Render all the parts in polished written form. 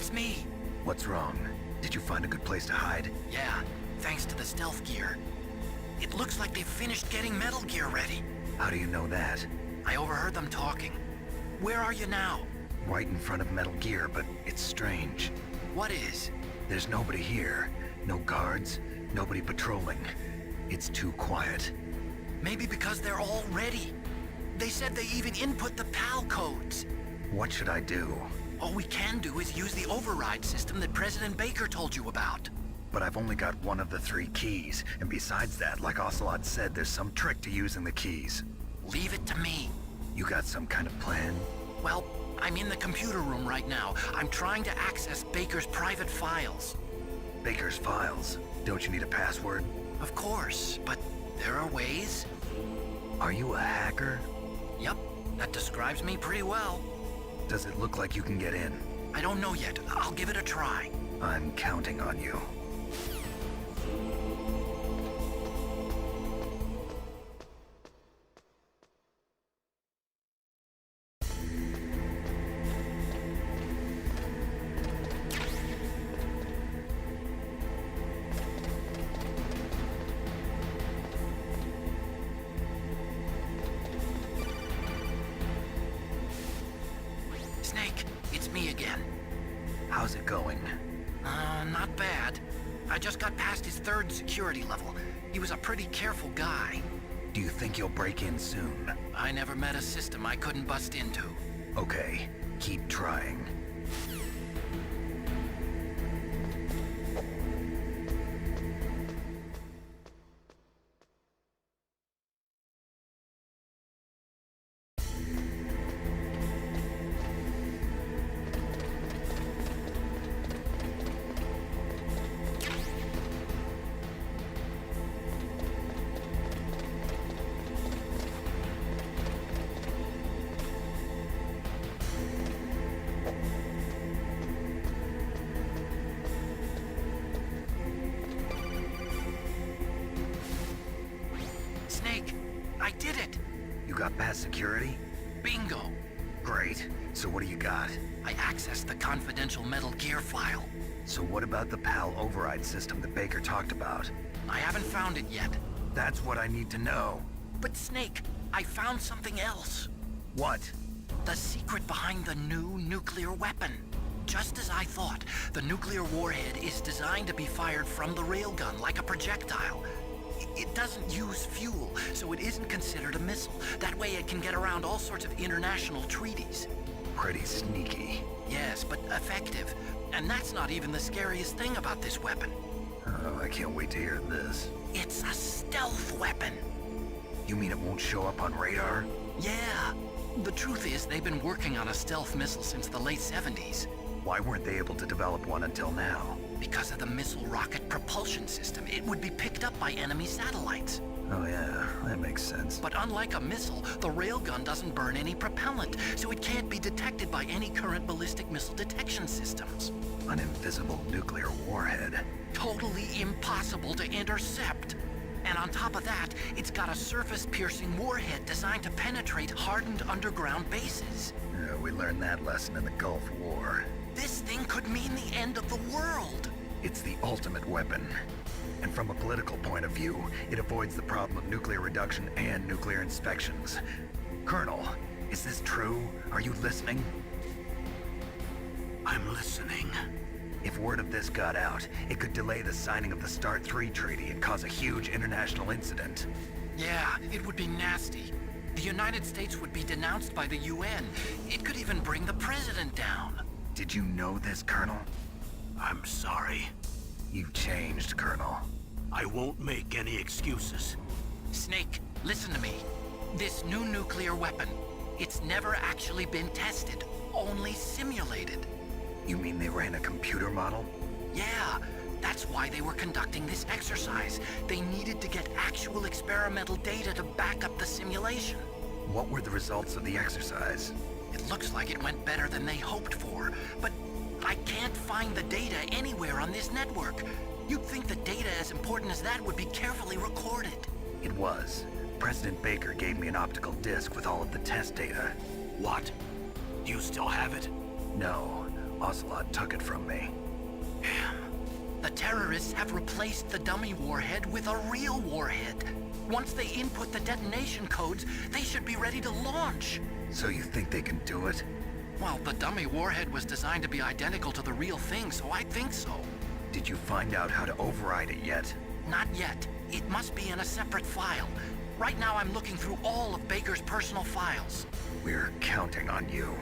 it's me. What's wrong? Did you find a good place to hide? Yeah, thanks to the stealth gear. It looks like they've finished getting Metal Gear ready. How do you know that? I overheard them talking. Where are you now? Right in front of Metal Gear, but it's strange. What is? There's nobody here. No guards, nobody patrolling. It's too quiet. Maybe because they're all ready. They said they even input the PAL codes. What should I do? All we can do is use the override system that President Baker told you about. But I've only got one of the 3 keys, and besides that, like Ocelot said, there's some trick to using the keys. Leave it to me. You got some kind of plan? Well, I'm in the computer room right now. I'm trying to access Baker's private files. Baker's files? Don't you need a password? Of course, but there are ways. Are you a hacker? Yep, that describes me pretty well. Does it look like you can get in? I don't know yet. I'll give it a try. I'm counting on you. Snake, it's me again. How's it going? Not bad. I just got past his 3rd security level. He was a pretty careful guy. Do you think you'll break in soon? I never met a system I couldn't bust into. Okay, keep trying. Snake, I did it! You got past security? Bingo! Great. So what do you got? I accessed the confidential Metal Gear file. So what about the PAL override system that Baker talked about? I haven't found it yet. That's what I need to know. But Snake, I found something else. What? The secret behind the new nuclear weapon. Just as I thought, the nuclear warhead is designed to be fired from the railgun like a projectile. It doesn't use fuel, so it isn't considered a missile. That way it can get around all sorts of international treaties. Pretty sneaky. Yes, but effective. And that's not even the scariest thing about this weapon. Oh, I can't wait to hear this. It's a stealth weapon. You mean it won't show up on radar? Yeah. The truth is, they've been working on a stealth missile since the late 70s. Why weren't they able to develop one until now? Because of the missile rocket propulsion system, it would be picked up by enemy satellites. Oh yeah, that makes sense. But unlike a missile, the railgun doesn't burn any propellant, so it can't be detected by any current ballistic missile detection systems. An invisible nuclear warhead. Totally impossible to intercept. And on top of that, it's got a surface-piercing warhead designed to penetrate hardened underground bases. Yeah, we learned that lesson in the Gulf War. This thing could mean the end of the world. It's the ultimate weapon. And from a political point of view, it avoids the problem of nuclear reduction and nuclear inspections. Colonel, is this true? Are you listening? I'm listening. If word of this got out, it could delay the signing of the START 3 treaty and cause a huge international incident. Yeah, it would be nasty. The United States would be denounced by the UN. It could even bring the president down. Did you know this, Colonel? I'm sorry. You've changed, Colonel. I won't make any excuses. Snake, listen to me. This new nuclear weapon, it's never actually been tested, only simulated. You mean they ran a computer model? Yeah, that's why they were conducting this exercise. They needed to get actual experimental data to back up the simulation. What were the results of the exercise? It looks like it went better than they hoped for, but I can't find the data anywhere on this network. You'd think the data as important as that would be carefully recorded. It was. President Baker gave me an optical disc with all of the test data. What? Do you still have it? No. Ocelot took it from me. Damn. The terrorists have replaced the dummy warhead with a real warhead. Once they input the detonation codes, they should be ready to launch. So you think they can do it? Well, the dummy warhead was designed to be identical to the real thing, so I think so. Did you find out how to override it yet? Not yet. It must be in a separate file. Right now I'm looking through all of Baker's personal files. We're counting on you.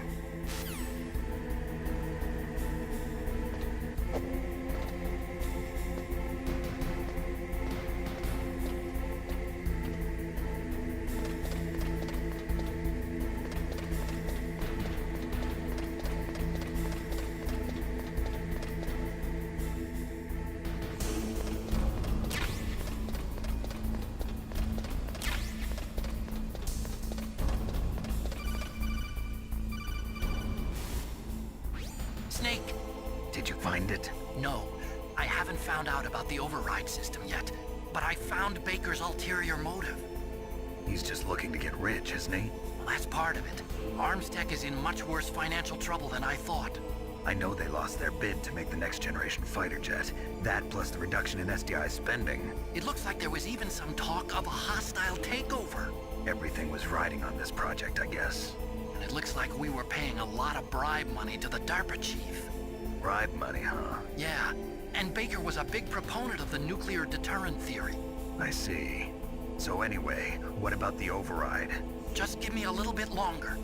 Snake! Did you find it? No, I haven't found out about the override system yet, but I found Baker's ulterior motive. He's just looking to get rich, isn't he? Well, that's part of it. Arms Tech is in much worse financial trouble than I thought. I know they lost their bid to make the next generation fighter jet. That plus the reduction in SDI spending. It looks like there was even some talk of a hostile takeover. Everything was riding on this project, I guess. And it looks like we were paying a lot of bribe money to the DARPA chief. Bribe money, huh? Yeah, and Baker was a big proponent of the nuclear deterrent theory. I see. So anyway, what about the override? Just give me a little bit longer.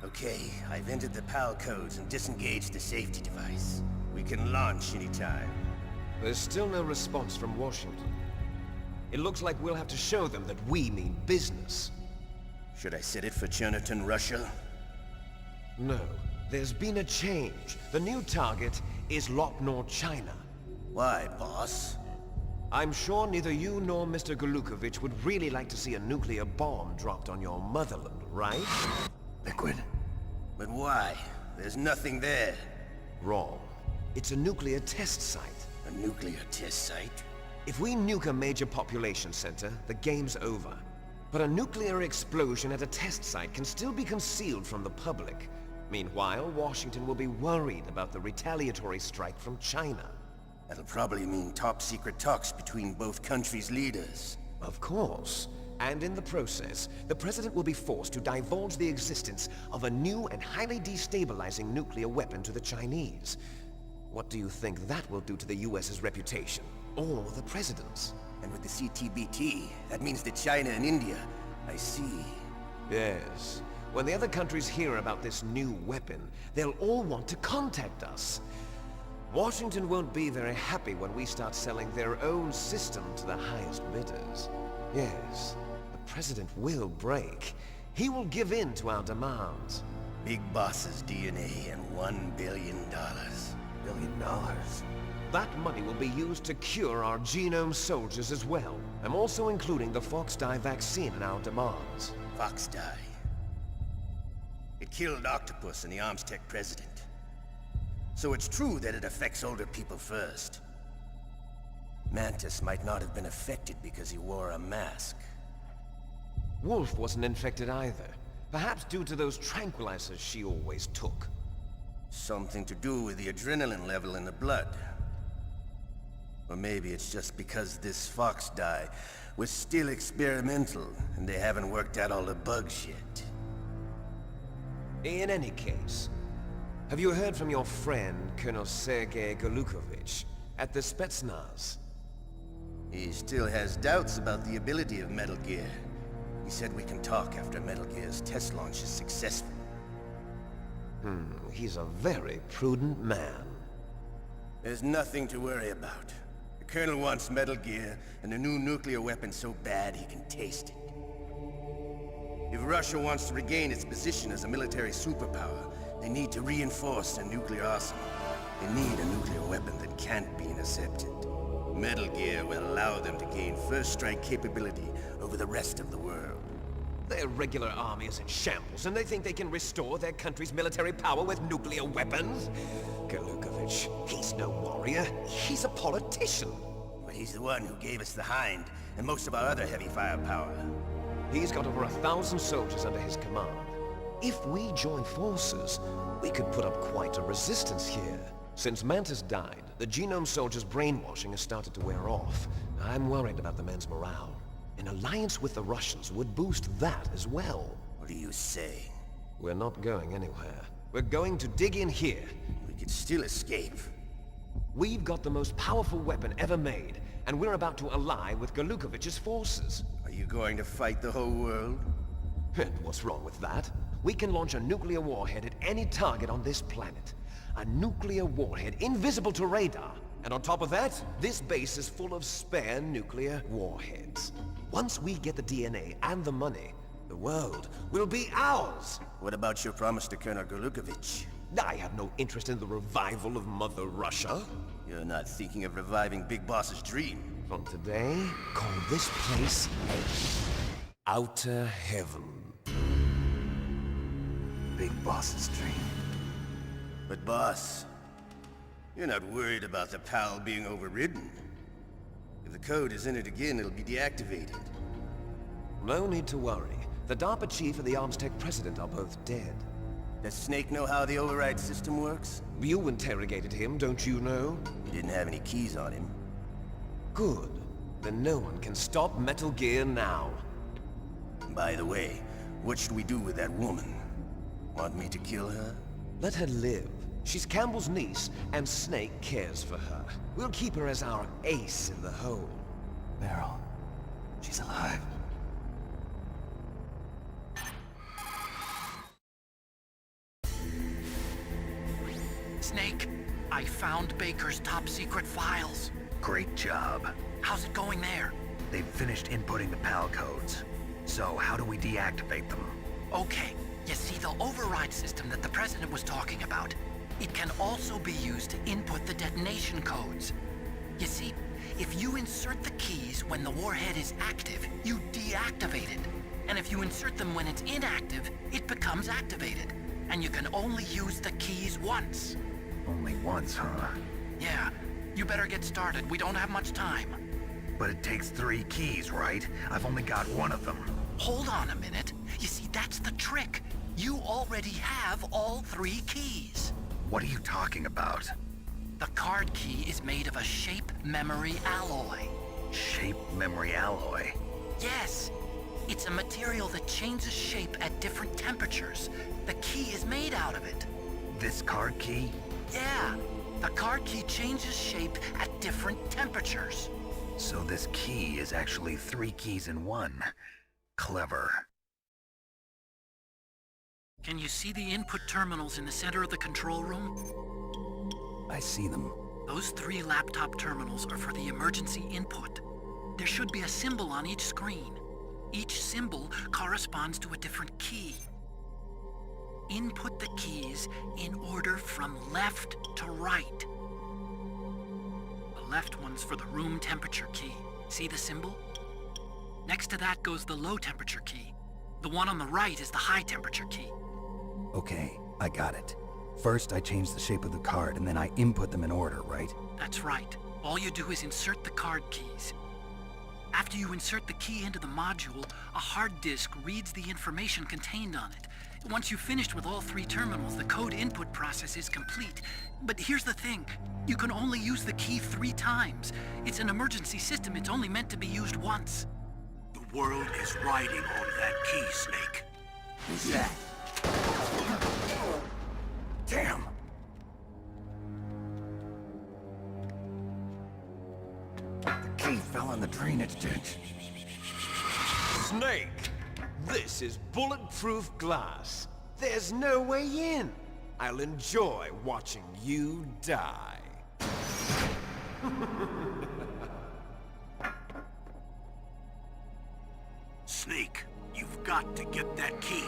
Okay, I've entered the PAL codes and disengaged the safety device. We can launch anytime. There's still no response from Washington. It looks like we'll have to show them that we mean business. Should I set it for Chernobyl, Russia? No, there's been a change. The new target is Lopnor, China. Why, boss? I'm sure neither you nor Mr. Golukovich would really like to see a nuclear bomb dropped on your motherland, right? Liquid? But why? There's nothing there. Wrong. It's a nuclear test site. A nuclear test site? If we nuke a major population center, the game's over. But a nuclear explosion at a test site can still be concealed from the public. Meanwhile, Washington will be worried about the retaliatory strike from China. That'll probably mean top-secret talks between both countries' leaders. Of course. And in the process, the President will be forced to divulge the existence of a new and highly destabilizing nuclear weapon to the Chinese. What do you think that will do to the US's reputation? Or the President's? And with the CTBT, that means that China and India... I see. Yes. When the other countries hear about this new weapon, they'll all want to contact us. Washington won't be very happy when we start selling their own system to the highest bidders. Yes, the President will break. He will give in to our demands. Big Boss's DNA and $1 billion. $1 billion? That money will be used to cure our genome soldiers as well. I'm also including the Fox-Die vaccine in our demands. Fox-Die. It killed Octopus and the Arms Tech president. So it's true that it affects older people first. Mantis might not have been affected because he wore a mask. Wolf wasn't infected either. Perhaps due to those tranquilizers she always took. Something to do with the adrenaline level in the blood. Or maybe it's just because this Fox-Die was still experimental and they haven't worked out all the bugs yet. In any case, have you heard from your friend, Colonel Sergei Golukovich, at the Spetsnaz? He still has doubts about the ability of Metal Gear. He said we can talk after Metal Gear's test launch is successful. He's a very prudent man. There's nothing to worry about. The Colonel wants Metal Gear and a new nuclear weapon so bad he can taste it. If Russia wants to regain its position as a military superpower, they need to reinforce their nuclear arsenal. They need a nuclear weapon that can't be intercepted. Metal Gear will allow them to gain first strike capability over the rest of the world. Their regular army is in shambles, and they think they can restore their country's military power with nuclear weapons? Galukovich, he's no warrior. He's a politician. But he's the one who gave us the Hind and most of our other heavy firepower. He's got over 1,000 soldiers under his command. If we join forces, we could put up quite a resistance here. Since Mantis died, the Genome Soldiers' brainwashing has started to wear off. I'm worried about the men's morale. An alliance with the Russians would boost that as well. What do you say? We're not going anywhere. We're going to dig in here. We could still escape. We've got the most powerful weapon ever made, and we're about to ally with Galukovich's forces. Are you going to fight the whole world? And what's wrong with that? We can launch a nuclear warhead at any target on this planet. A nuclear warhead invisible to radar. And on top of that, this base is full of spare nuclear warheads. Once we get the DNA and the money, the world will be ours! What about your promise to Colonel Galukovich? I have no interest in the revival of Mother Russia. You're not thinking of reviving Big Boss's dream. From today, call this place Outer Heaven. Big Boss's dream. But boss, you're not worried about the PAL being overridden. If the code is entered again, it'll be deactivated. No need to worry. The DARPA chief and the Armstech president are both dead. Does Snake know how the override system works? You interrogated him, don't you know? He didn't have any keys on him. Good. Then no one can stop Metal Gear now. By the way, what should we do with that woman? Want me to kill her? Let her live. She's Campbell's niece, and Snake cares for her. We'll keep her as our ace in the hole. Meryl, she's alive. Snake, I found Baker's top-secret files. Great job. How's it going there? They've finished inputting the PAL codes. So how do we deactivate them? Okay, you see the override system that the President was talking about? It can also be used to input the detonation codes. You see, if you insert the keys when the warhead is active, you deactivate it. And if you insert them when it's inactive, it becomes activated. And you can only use the keys once. Only once, huh? Yeah, you better get started. We don't have much time. But it takes 3 keys, right? I've only got 1 of them. Hold on a minute. You see, that's the trick. You already have all 3 keys. What are you talking about? The card key is made of a shape memory alloy. Shape memory alloy? Yes. It's a material that changes shape at different temperatures. The key is made out of it. This card key? Yeah. The card key changes shape at different temperatures. So this key is actually 3 keys in 1. Clever. Can you see the input terminals in the center of the control room? I see them. Those 3 laptop terminals are for the emergency input. There should be a symbol on each screen. Each symbol corresponds to a different key. Input the keys in order from left to right. The left one's for the room temperature key. See the symbol? Next to that goes the low temperature key. The one on the right is the high temperature key. Okay, I got it. First, I change the shape of the card, and then I input them in order, right? That's right. All you do is insert the card keys. After you insert the key into the module, a hard disk reads the information contained on it. Once you've finished with all 3 terminals, the code input process is complete. But here's the thing. You can only use the key 3 times. It's an emergency system. It's only meant to be used once. The world is riding on that key, Snake. Who's that? Damn! The key fell in the drainage ditch. Snake! This is bulletproof glass. There's no way in. I'll enjoy watching you die. Snake, you've got to get that key.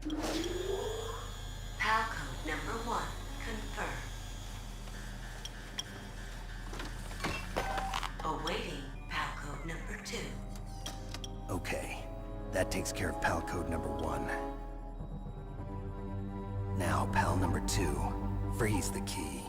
PAL code number 1 confirmed. Awaiting PAL code number 2. Okay, that takes care of PAL code number 1. Now, PAL number 2, freeze the key.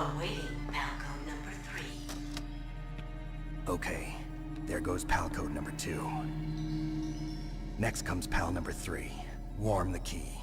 Awaiting Palco number 3. Okay, there goes pal code number 2. Next comes pal number 3. Warm the key.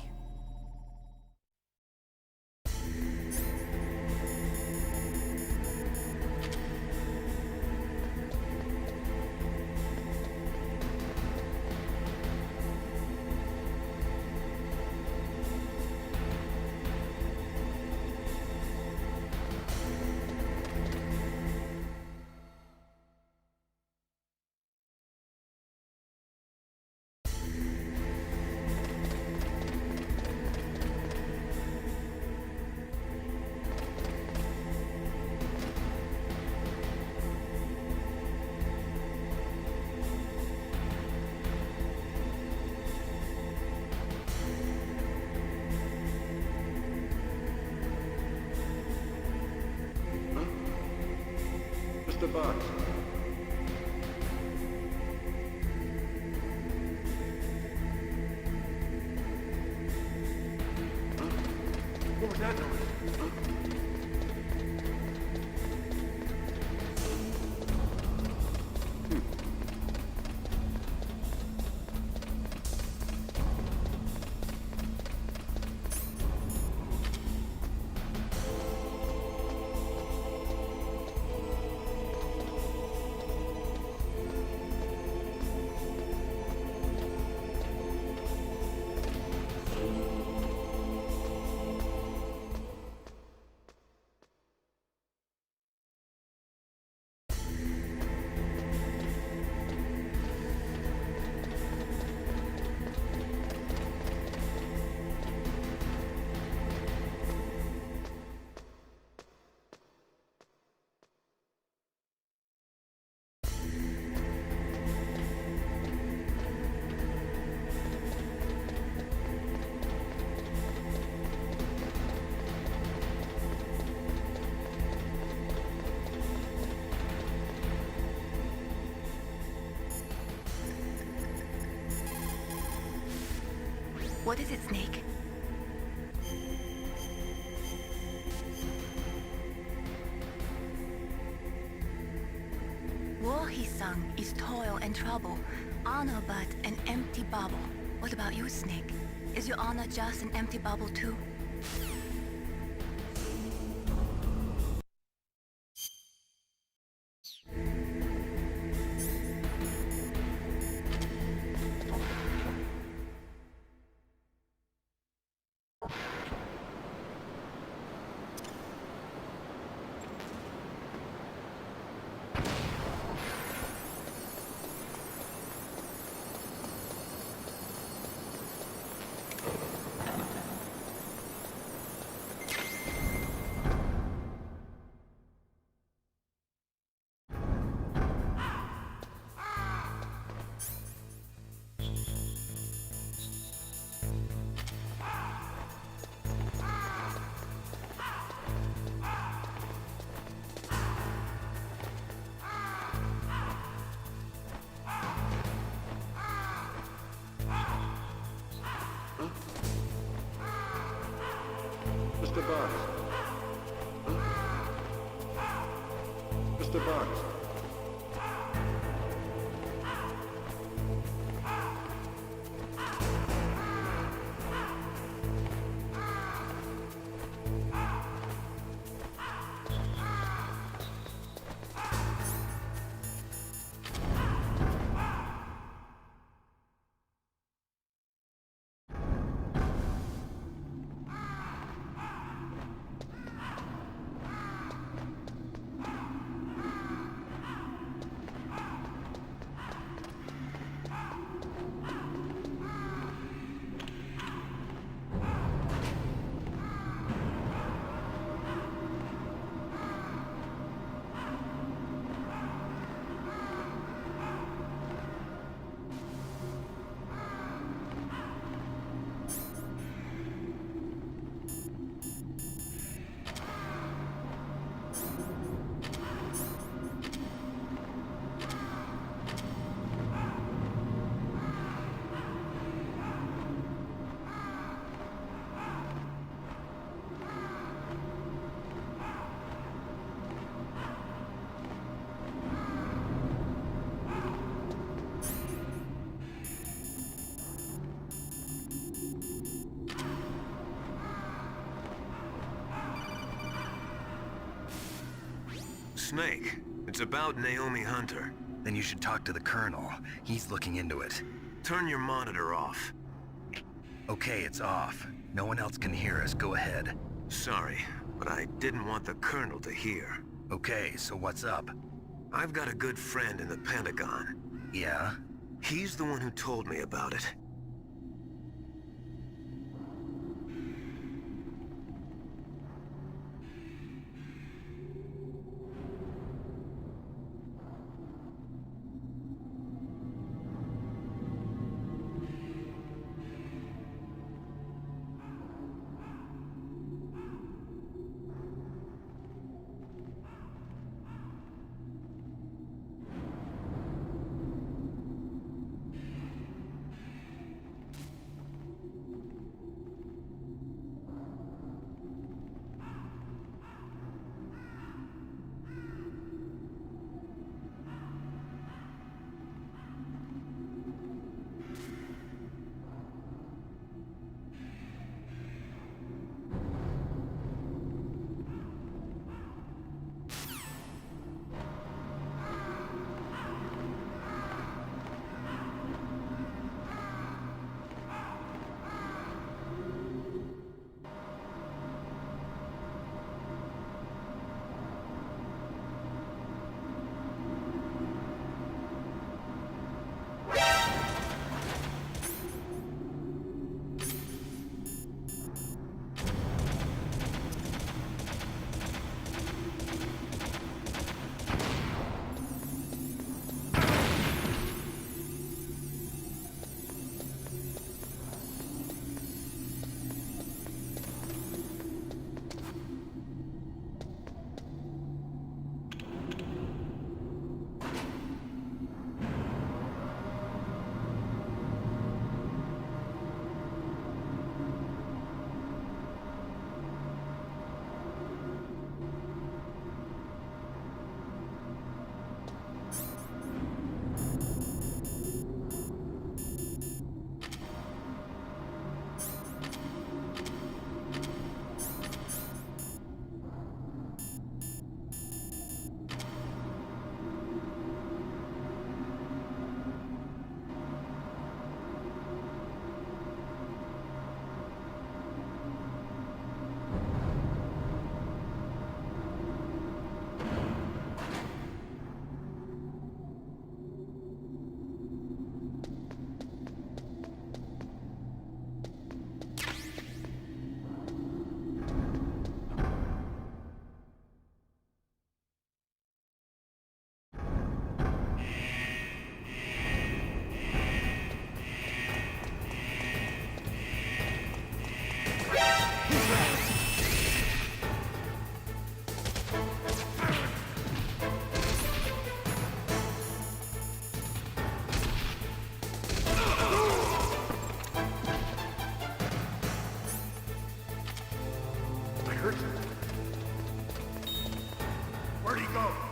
Mr. Box. What was that noise? What is it, Snake? War, he sung, is toil and trouble, honor but an empty bubble. What about you, Snake? Is your honor just an empty bubble too? Mr. Box. Mr. Box. Snake. It's about Naomi Hunter. Then you should talk to the Colonel. He's looking into it. Turn your monitor off. Okay, it's off. No one else can hear us. Go ahead. Sorry, but I didn't want the Colonel to hear. Okay, so what's up? I've got a good friend in the Pentagon. Yeah? He's the one who told me about it. Where'd he go?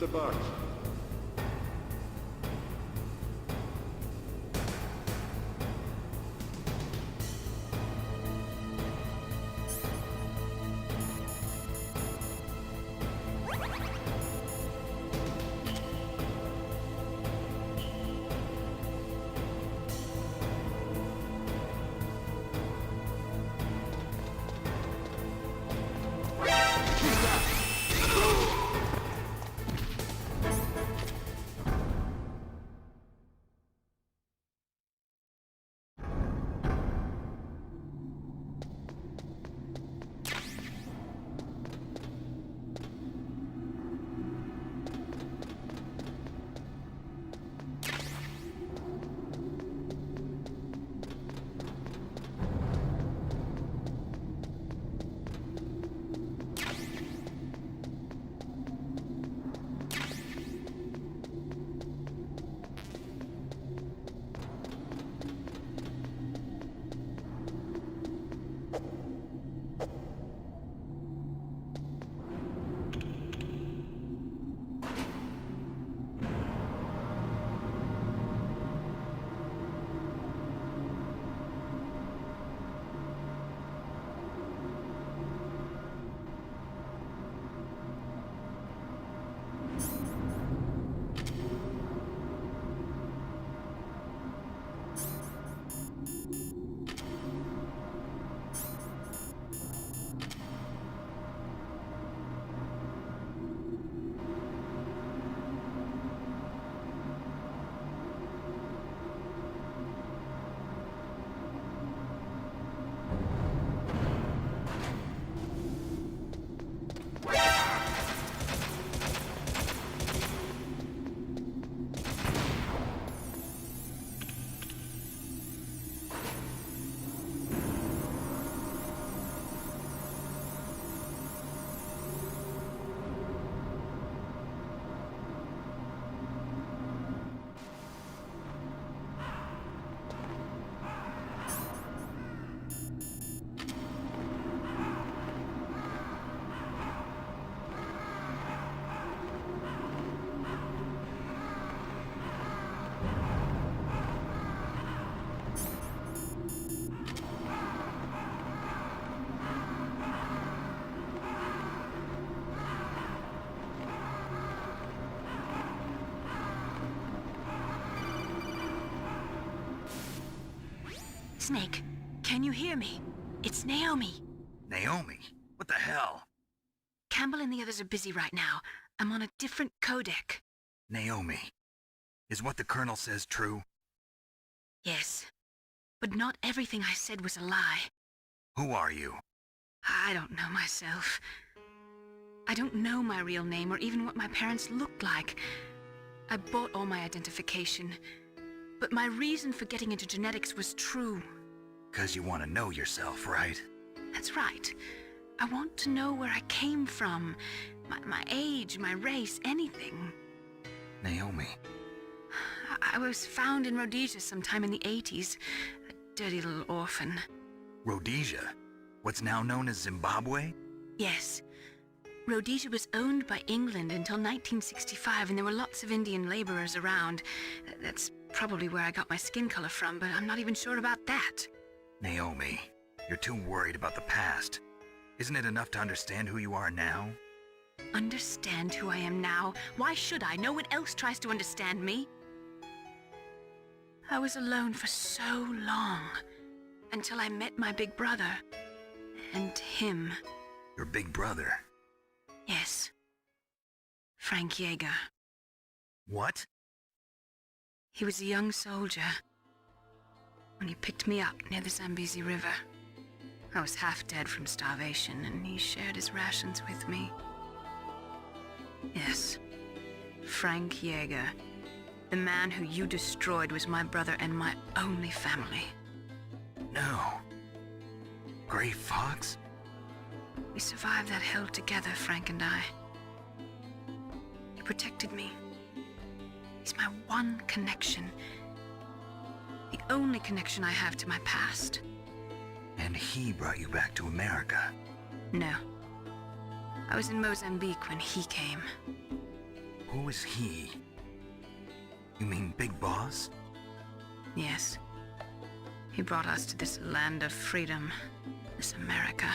the box. Snake, can you hear me? It's Naomi. Naomi? What the hell? Campbell and the others are busy right now. I'm on a different codec. Naomi, is what the Colonel says true? Yes, but not everything I said was a lie. Who are you? I don't know myself. I don't know my real name or even what my parents looked like. I bought all my identification, but my reason for getting into genetics was true. 'Cause you want to know yourself, right? That's right. I want to know where I came from, my age, my race, anything. Naomi. I was found in Rhodesia sometime in the 80s, a dirty little orphan. Rhodesia? What's now known as Zimbabwe? Yes. Rhodesia was owned by England until 1965, and there were lots of Indian laborers around. That's probably where I got my skin color from, but I'm not even sure about that. Naomi, you're too worried about the past. Isn't it enough to understand who you are now? Understand who I am now? Why should I? No one else tries to understand me. I was alone for so long, until I met my big brother. And him. Your big brother? Yes. Frank Yeager. What? He was a young soldier when he picked me up near the Zambezi River. I was half dead from starvation, and he shared his rations with me. Yes, Frank Yeager. The man who you destroyed was my brother and my only family. No. Gray Fox? We survived that hell together, Frank and I. He protected me. He's my one connection. The only connection I have to my past. And he brought you back to America? No. I was in Mozambique when he came. Who is he? You mean Big Boss? Yes. He brought us to this land of freedom, this America.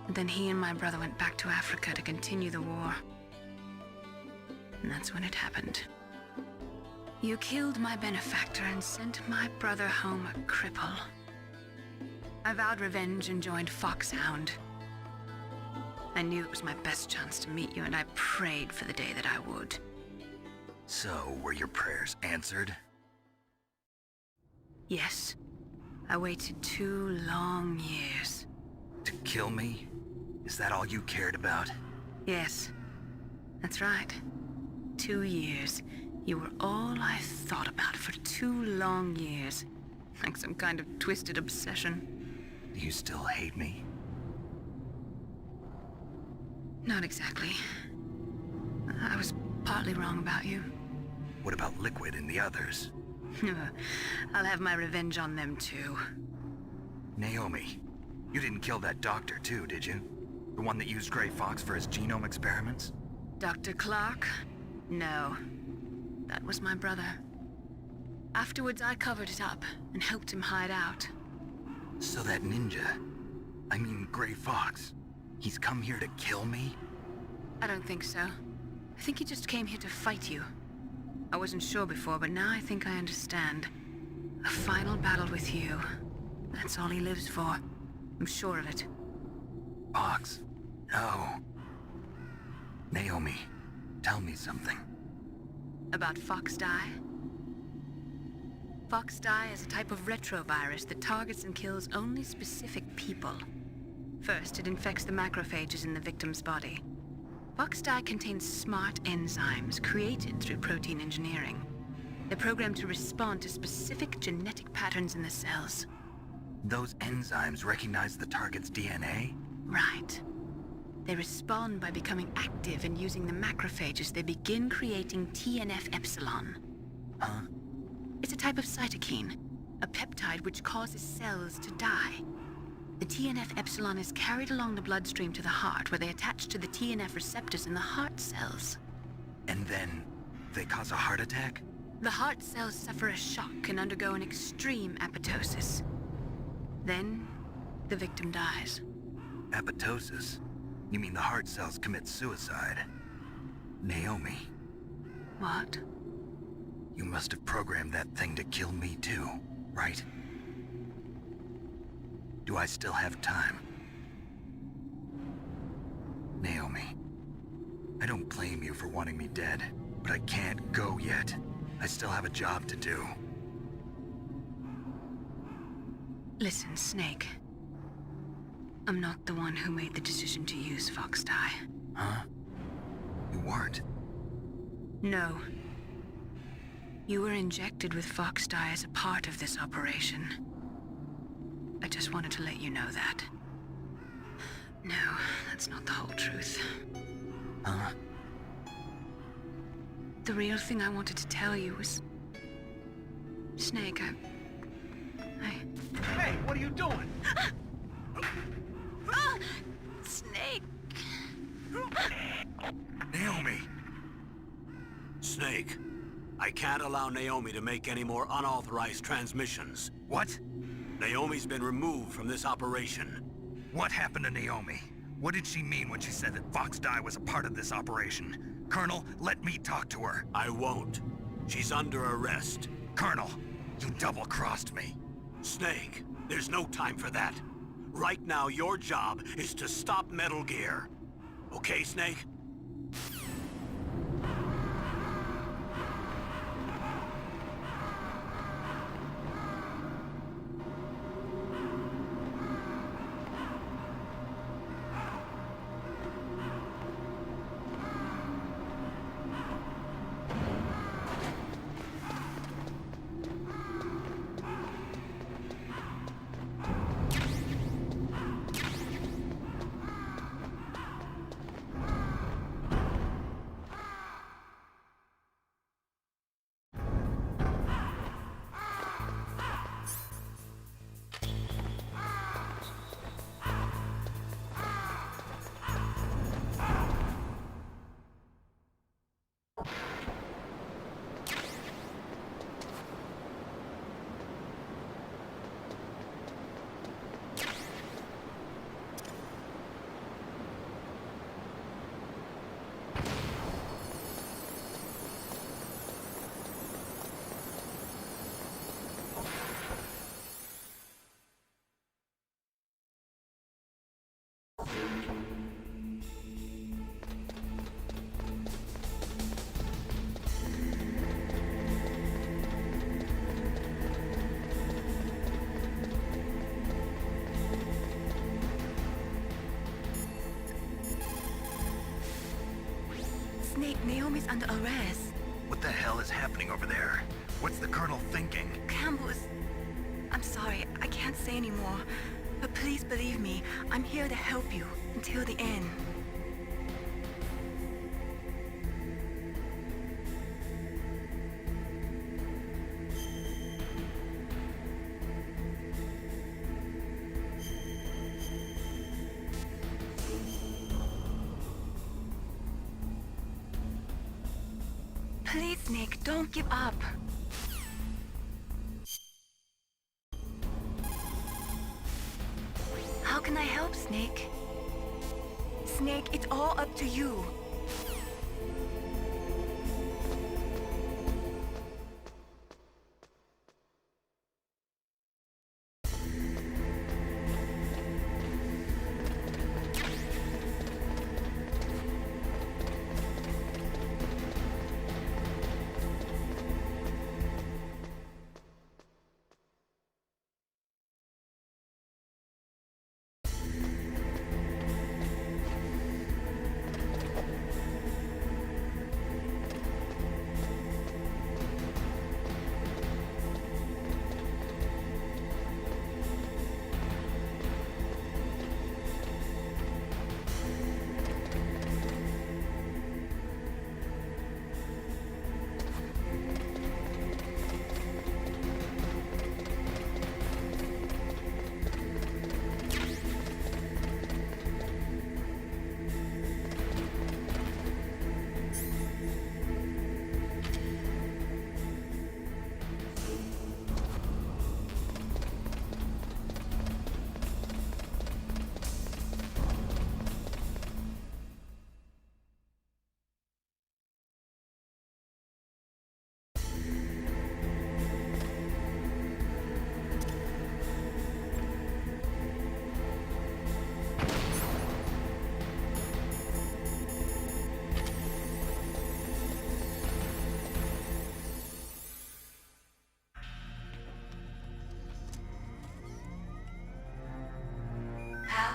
And then he and my brother went back to Africa to continue the war. And that's when it happened. You killed my benefactor and sent my brother home a cripple. I vowed revenge and joined Foxhound. I knew it was my best chance to meet you, and I prayed for the day that I would. So, were your prayers answered? Yes. I waited 2 long years. To kill me? Is that all you cared about? Yes. That's right. 2 years. You were all I thought about for 2 long years. Like some kind of twisted obsession. Do you still hate me? Not exactly. I was partly wrong about you. What about Liquid and the others? I'll have my revenge on them too. Naomi, you didn't kill that doctor too, did you? The one that used Grey Fox for his genome experiments? Dr. Clark? No. That was my brother. Afterwards, I covered it up and helped him hide out. So that ninja, I mean Grey Fox, he's come here to kill me? I don't think so. I think he just came here to fight you. I wasn't sure before, but now I think I understand. A final battle with you. That's all he lives for. I'm sure of it. Fox? No. Naomi, tell me something. About Fox Die? Fox Die is a type of retrovirus that targets and kills only specific people. First, it infects the macrophages in the victim's body. Fox Die contains smart enzymes created through protein engineering. They're programmed to respond to specific genetic patterns in the cells. Those enzymes recognize the target's DNA? Right. They respond by becoming active and using the macrophages. They begin creating TNF-epsilon. Huh? It's a type of cytokine, a peptide which causes cells to die. The TNF-epsilon is carried along the bloodstream to the heart, where they attach to the TNF receptors in the heart cells. And then they cause a heart attack? The heart cells suffer a shock and undergo an extreme apoptosis. Then, the victim dies. Apoptosis? You mean the heart cells commit suicide? Naomi, What? you must have programmed that thing to kill me too, right? Do I still have time? Naomi, I don't blame you for wanting me dead, but I can't go yet. I still have a job to do. Listen, Snake. I'm not the one who made the decision to use Fox Die. Huh? You weren't? No. You were injected with Fox Die as a part of this operation. I just wanted to let you know that. No, that's not the whole truth. Huh? The real thing I wanted to tell you was... Snake, I... Hey, what are you doing? Snake! Naomi! Snake, I can't allow Naomi to make any more unauthorized transmissions. What? Naomi's been removed from this operation. What happened to Naomi? What did she mean when she said that Fox Die was a part of this operation? Colonel, let me talk to her. I won't. She's under arrest. Colonel, you double-crossed me. Snake, there's no time for that. Right now, your job is to stop Metal Gear. Okay, Snake? is under arrest. What the hell is happening over there? What's the Colonel thinking? Campbell is... I'm sorry, I can't say anymore. But please believe me, I'm here to help you until the end. Please, Nick, don't give up. How can I help, Snake? Snake, it's all up to you.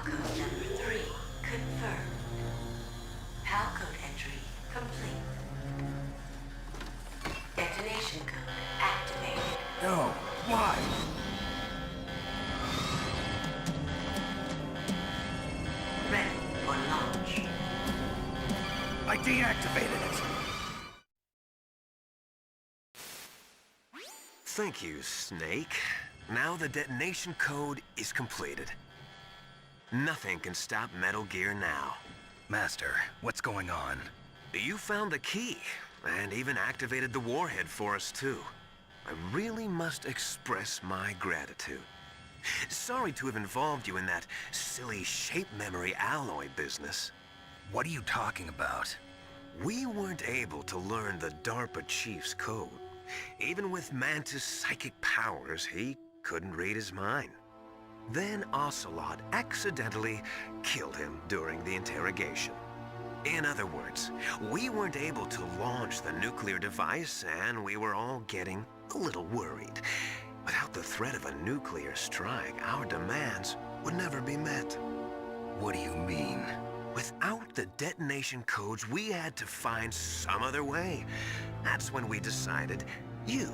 Code number 3 confirmed. PAL code entry complete. Detonation code activated. No, why? Ready for launch. I deactivated it. Thank you, Snake. Now the detonation code is completed. Nothing can stop Metal Gear now. Master, what's going on? You found the key, and even activated the warhead for us, too. I really must express my gratitude. Sorry to have involved you in that silly shape memory alloy business. What are you talking about? We weren't able to learn the DARPA chief's code. Even with Mantis' psychic powers, he couldn't read his mind. Then Ocelot accidentally killed him during the interrogation. In other words, we weren't able to launch the nuclear device, and we were all getting a little worried. Without the threat of a nuclear strike, our demands would never be met. What do you mean? Without the detonation codes, we had to find some other way. That's when we decided you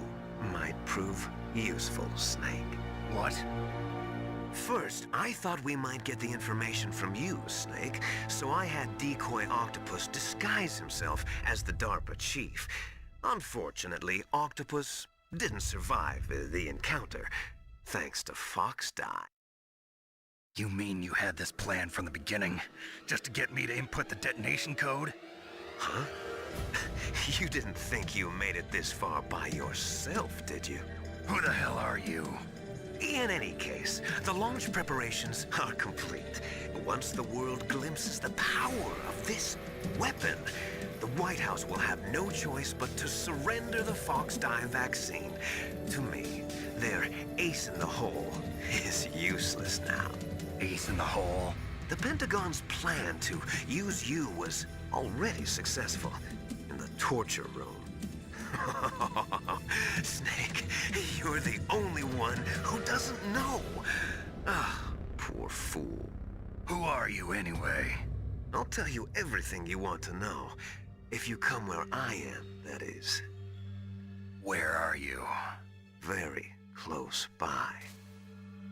might prove useful, Snake. What? First, I thought we might get the information from you, Snake, so I had Decoy Octopus disguise himself as the DARPA chief. Unfortunately, Octopus didn't survive the encounter, thanks to Fox Die. You mean you had this plan from the beginning, just to get me to input the detonation code? Huh? You didn't think you made it this far by yourself, did you? Who the hell are you? In any case, the launch preparations are complete. Once the world glimpses the power of this weapon, the White House will have no choice but to surrender the Fox Die vaccine. To me, their ace in the hole is useless now. Ace in the hole? The Pentagon's plan to use you was already successful in the torture room. Snake, you're the only one who doesn't know. Ah, poor fool. Who are you anyway? I'll tell you everything you want to know. If you come where I am, that is. Where are you? Very close by.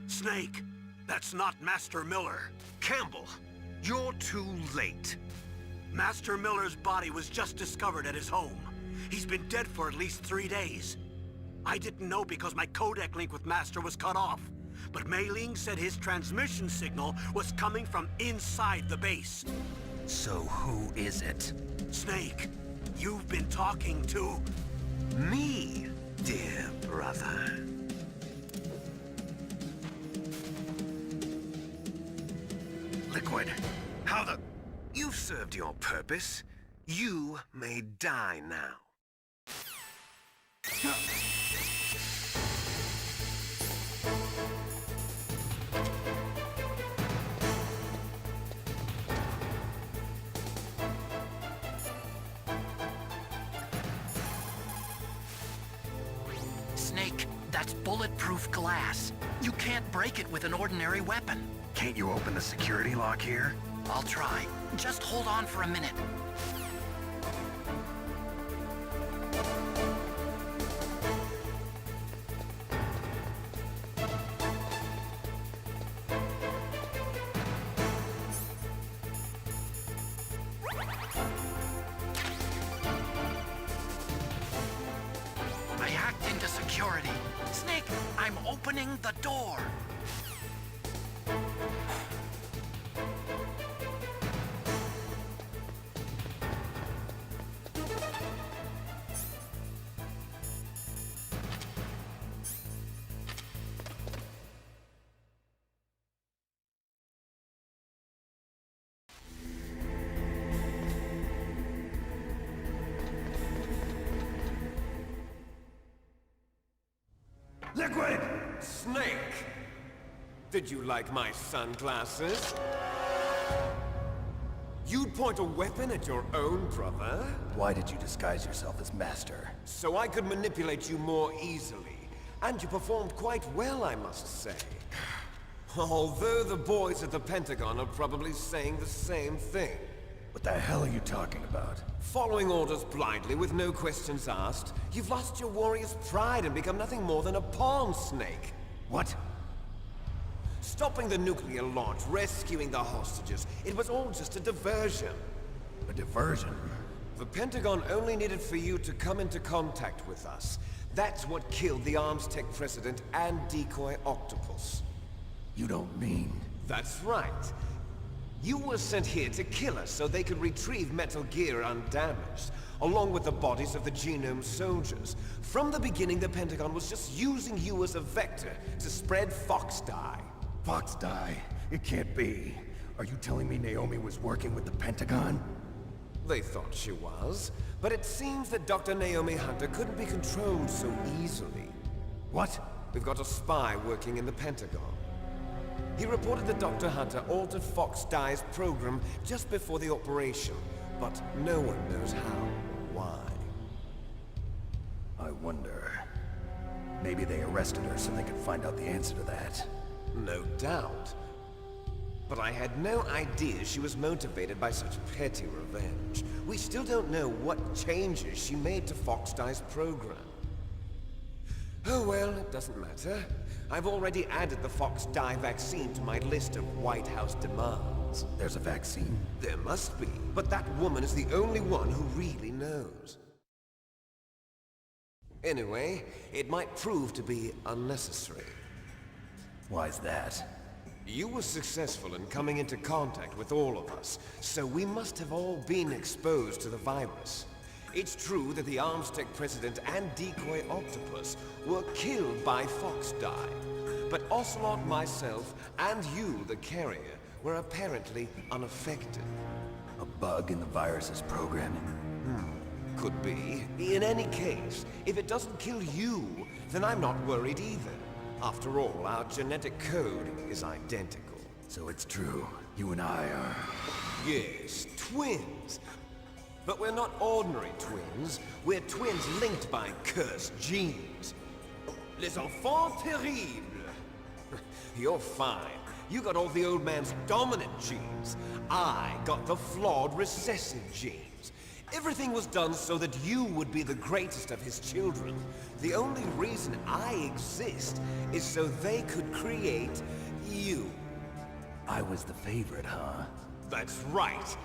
Snake, that's not Master Miller. Campbell, you're too late. Master Miller's body was just discovered at his home. He's been dead for at least 3 days. I didn't know because my codec link with Master was cut off. But Mei Ling said his transmission signal was coming from inside the base. So who is it? Snake, you've been talking to... Me, dear brother. Liquid, how the... You've served your purpose. You may die now. Snake, that's bulletproof glass. You can't break it with an ordinary weapon. Can't you open the security lock here? I'll try. Just hold on for a minute. I hacked into security. Snake, I'm opening the door. Liquid! Snake! Did you like my sunglasses? You'd point a weapon at your own brother? Why did you disguise yourself as Master? So I could manipulate you more easily. And you performed quite well, I must say. Although the boys at the Pentagon are probably saying the same thing. What the hell are you talking about? Following orders blindly with no questions asked, you've lost your warrior's pride and become nothing more than a pawn, Snake. What? Stopping the nuclear launch, rescuing the hostages, it was all just a diversion. A diversion? The Pentagon only needed for you to come into contact with us. That's what killed the Arms Tech president and decoy octopus. You don't mean... That's right. You were sent here to kill us so they could retrieve Metal Gear undamaged, along with the bodies of the Genome soldiers. From the beginning, the Pentagon was just using you as a vector to spread Fox dye. Fox die? It can't be. Are you telling me Naomi was working with the Pentagon? They thought she was, but it seems that Dr. Naomi Hunter couldn't be controlled so easily. What? We've got a spy working in the Pentagon. He reported that Dr. Hunter altered Fox Dye's program just before the operation, but no one knows how or why. I wonder... Maybe they arrested her so they could find out the answer to that. No doubt. But I had no idea she was motivated by such petty revenge. We still don't know what changes she made to Fox Dye's program. Oh well, it doesn't matter. I've already added the Fox Dye vaccine to my list of White House demands. There's a vaccine? There must be, but that woman is the only one who really knows. Anyway, it might prove to be unnecessary. Why's that? You were successful in coming into contact with all of us, so we must have all been exposed to the virus. It's true that the Arms Tech president and decoy octopus were killed by Fox Dye, but Ocelot, myself, and you, the carrier, were apparently unaffected. A bug in the virus's programming? Could be. In any case, if it doesn't kill you, then I'm not worried either. After all, our genetic code is identical. So it's true. You and I are... Yes, twins. But we're not ordinary twins. We're twins linked by cursed genes. Les enfants terribles. You're fine. You got all the old man's dominant genes. I got the flawed recessive genes. Everything was done so that you would be the greatest of his children. The only reason I exist is so they could create you. I was the favorite, huh? That's right.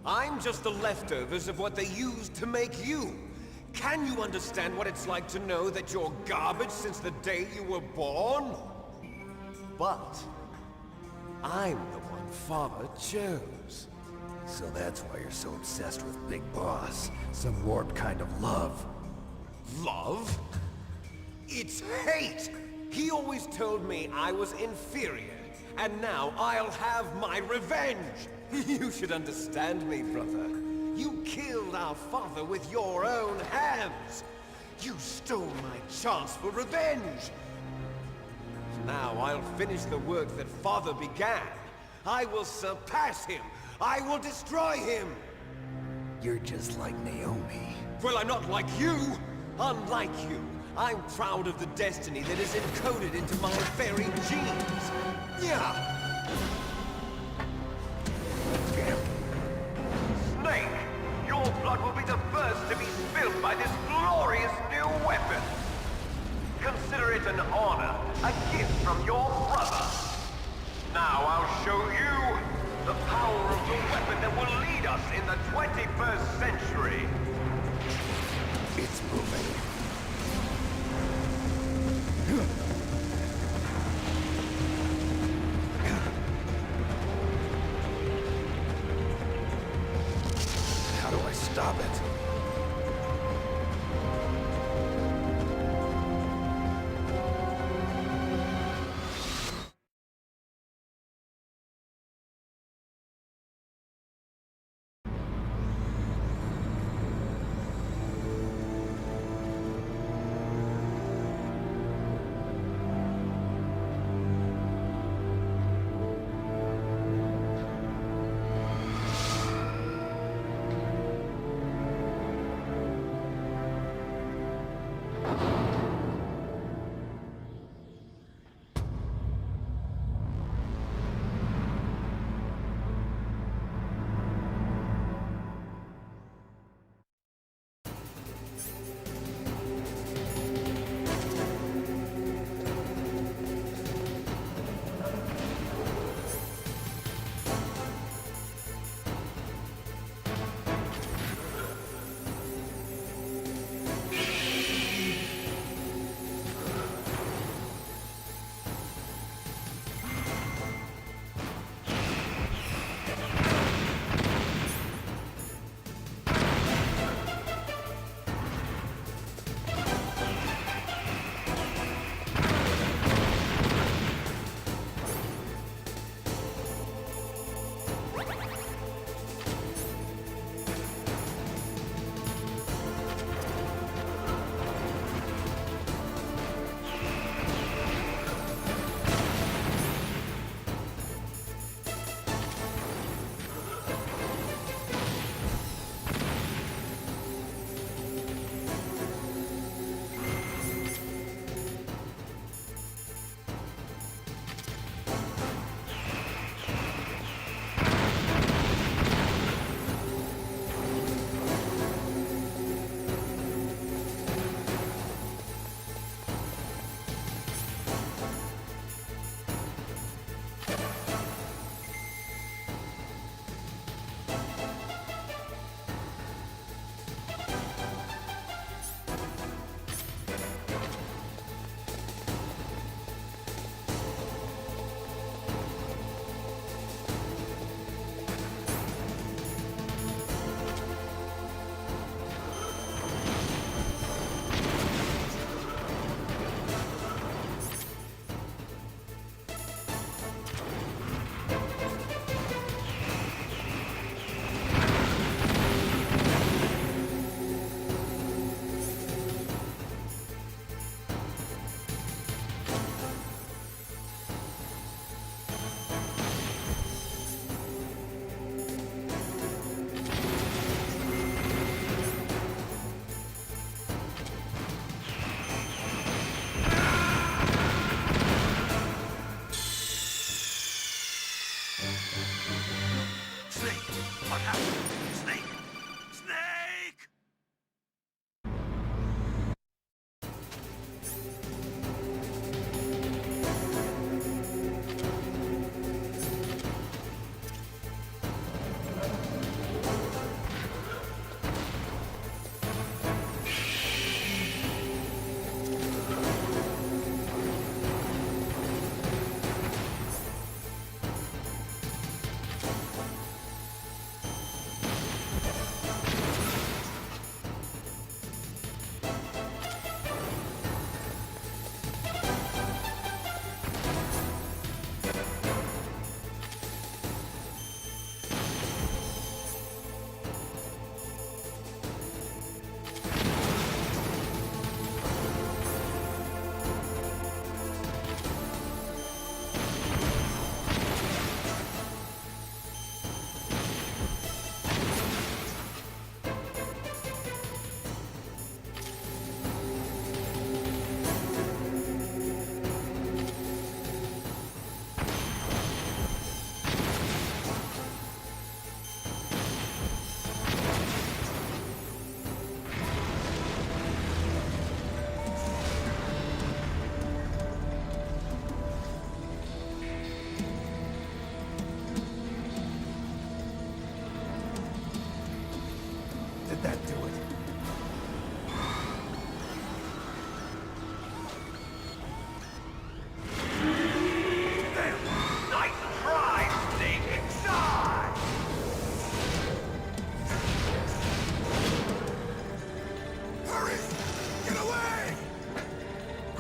I'm just the leftovers of what they used to make you. Can you understand what it's like to know that you're garbage since the day you were born? But I'm the one Father chose. So that's why you're so obsessed with Big Boss. Some warped kind of love. Love? It's hate! He always told me I was inferior, and now I'll have my revenge! You should understand me, brother. You killed our father with your own hands! You stole my chance for revenge! Now I'll finish the work that Father began. I will surpass him! I will destroy him! You're just like Naomi. Well, I'm not like you! Unlike you, I'm proud of the destiny that is encoded into my very genes! Yeah! Snake, your blood will be the first to be spilled by this glorious new weapon. Consider it an honor, a gift from your brother. Now I'll show you the power of the weapon that will lead us in the 21st century. It's moving. How do I stop it?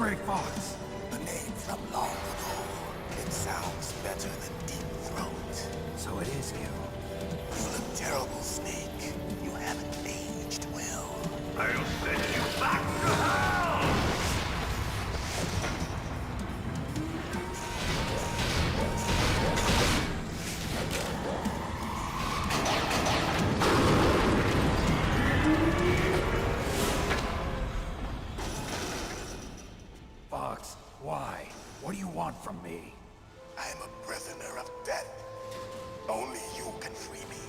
Gray Fox? A name from long ago. It sounds better than Deep Throat. So it is you. You look terrible, Snake. You haven't aged well. I'll send you back to hell! Fox, why? What do you want from me? I'm a prisoner of death. Only you can free me.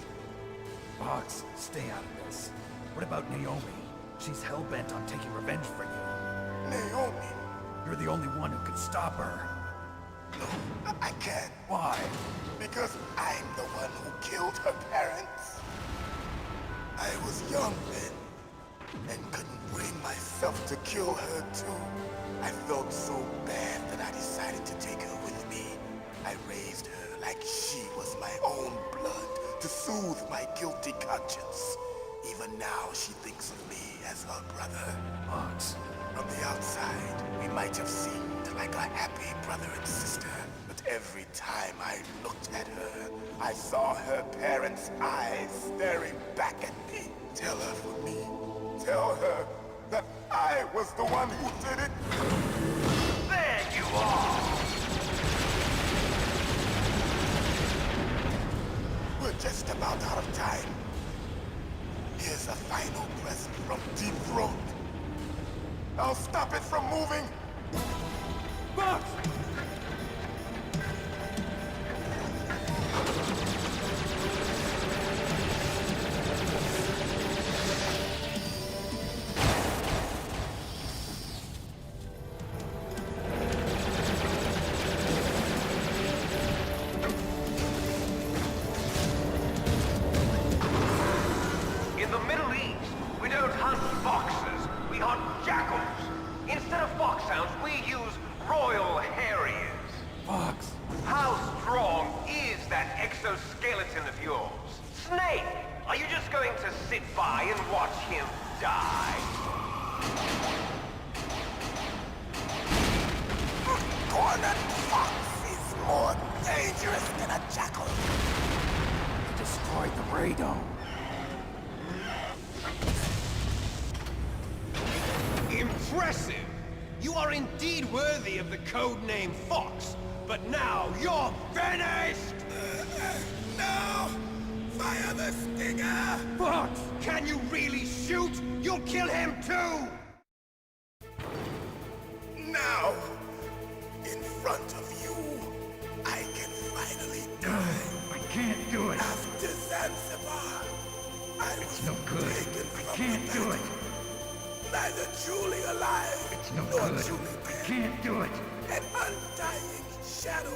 Fox, stay out of this. What about Naomi? She's hell-bent on taking revenge for you. Naomi? You're the only one who could stop her. No, I can't. Why? Because I'm the one who killed her parents. I was young then, and couldn't bring myself to kill her too. I felt so bad that I decided to take her with me. I raised her like she was my own blood, to soothe my guilty conscience. Even now, she thinks of me as her brother. Fox. From the outside, we might have seemed like a happy brother and sister, but every time I looked at her, I saw her parents' eyes staring back at me. Tell her for me. Tell her that I was the one who did it. There you are! We're just about out of time. Here's a final present from Deep Throat. I'll stop it from moving. Fox! In the Middle East, we don't hunt foxes, we hunt jackals. Instead of foxhounds, we use Royal Harriers. Fox! How strong is that exoskeleton of yours? Snake, are you just going to sit by and watch him die? Cornered fox is more dangerous than a jackal. Destroyed the radome. Impressive! You are indeed worthy of the codename Fox, but now you're finished! No! Fire the stinger! Fox! Can you really shoot? You'll kill him too! Now, in front of you, I can finally die. I can't do it. After Zanzibar, I was no good. taken I from can't the do battle. it. Neither truly alive, It's no nor good. truly I dead. can't do it. An undying shadow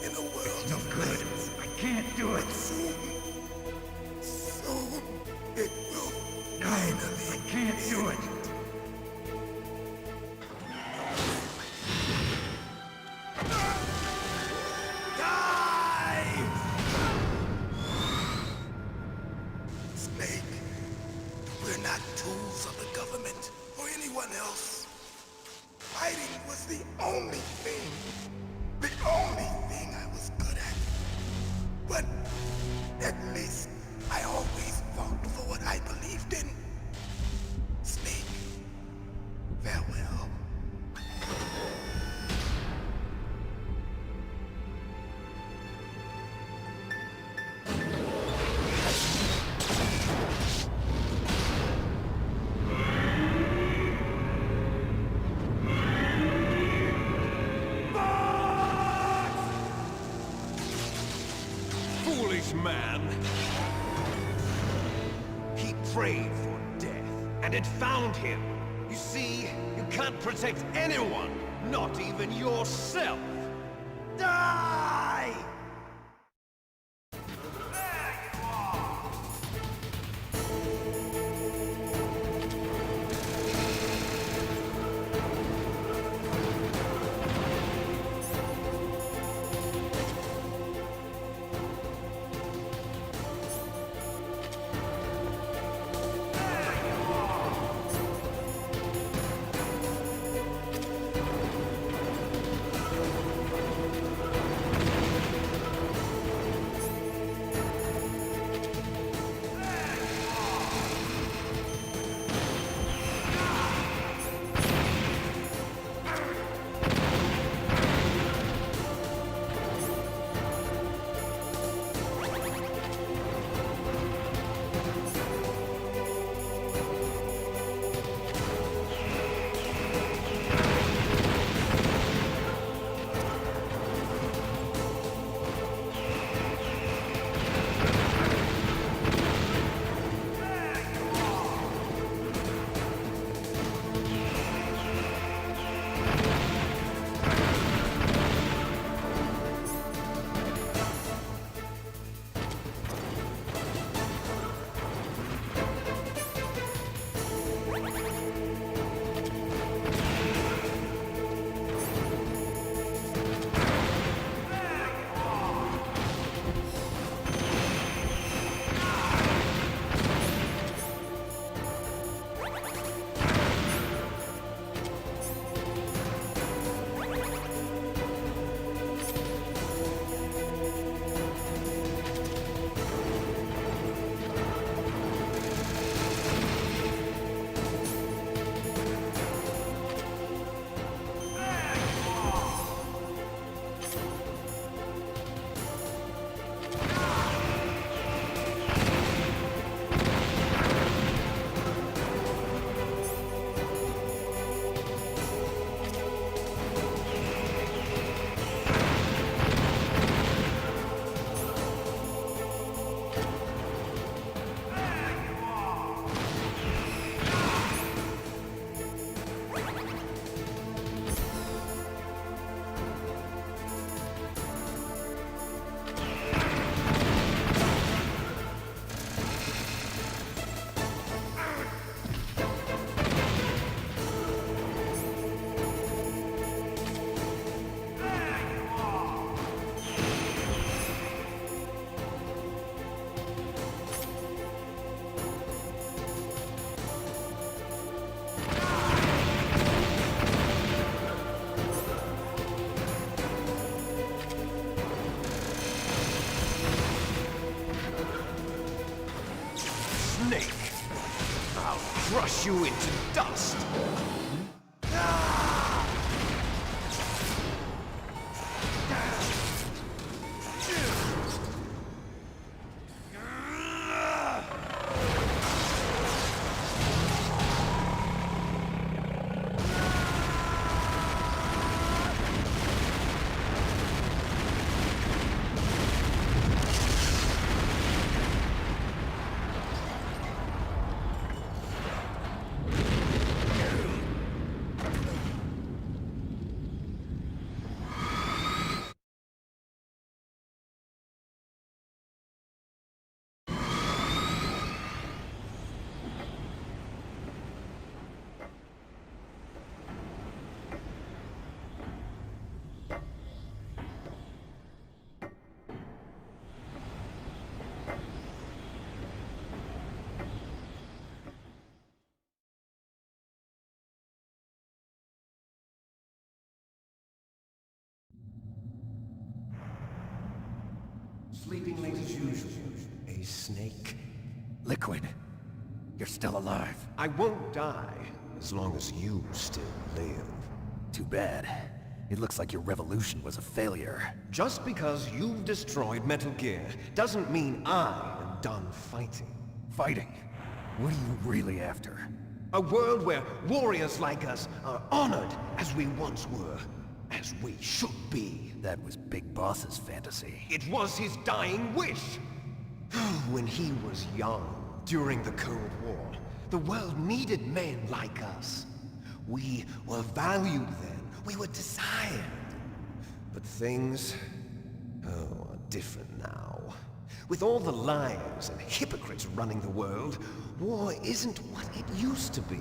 in a world It's no of good. light. I can't do it. But soon, it will No, finally I can't do it. Die! Snake, we're not tools of the government or anyone else. Fighting was the only thing I was good at. But at least I always fought for what I believed in. Snake, farewell. Foolish man! He prayed for death, and it found him. You see, you can't protect anyone, not even yourself. Die! you into dust. Sleeping late as usual. A snake. Liquid, you're still alive. I won't die as long as you still live. Too bad. It looks like your revolution was a failure. Just because you've destroyed Metal Gear doesn't mean I am done fighting. Fighting? What are you really after? A world where warriors like us are honored as we once were, as we should be. That was Big Boss's fantasy. It was his dying wish. When he was young, during the Cold War, the world needed men like us. We were valued then. We were desired. But things, are different now. With all the liars and hypocrites running the world, war isn't what it used to be.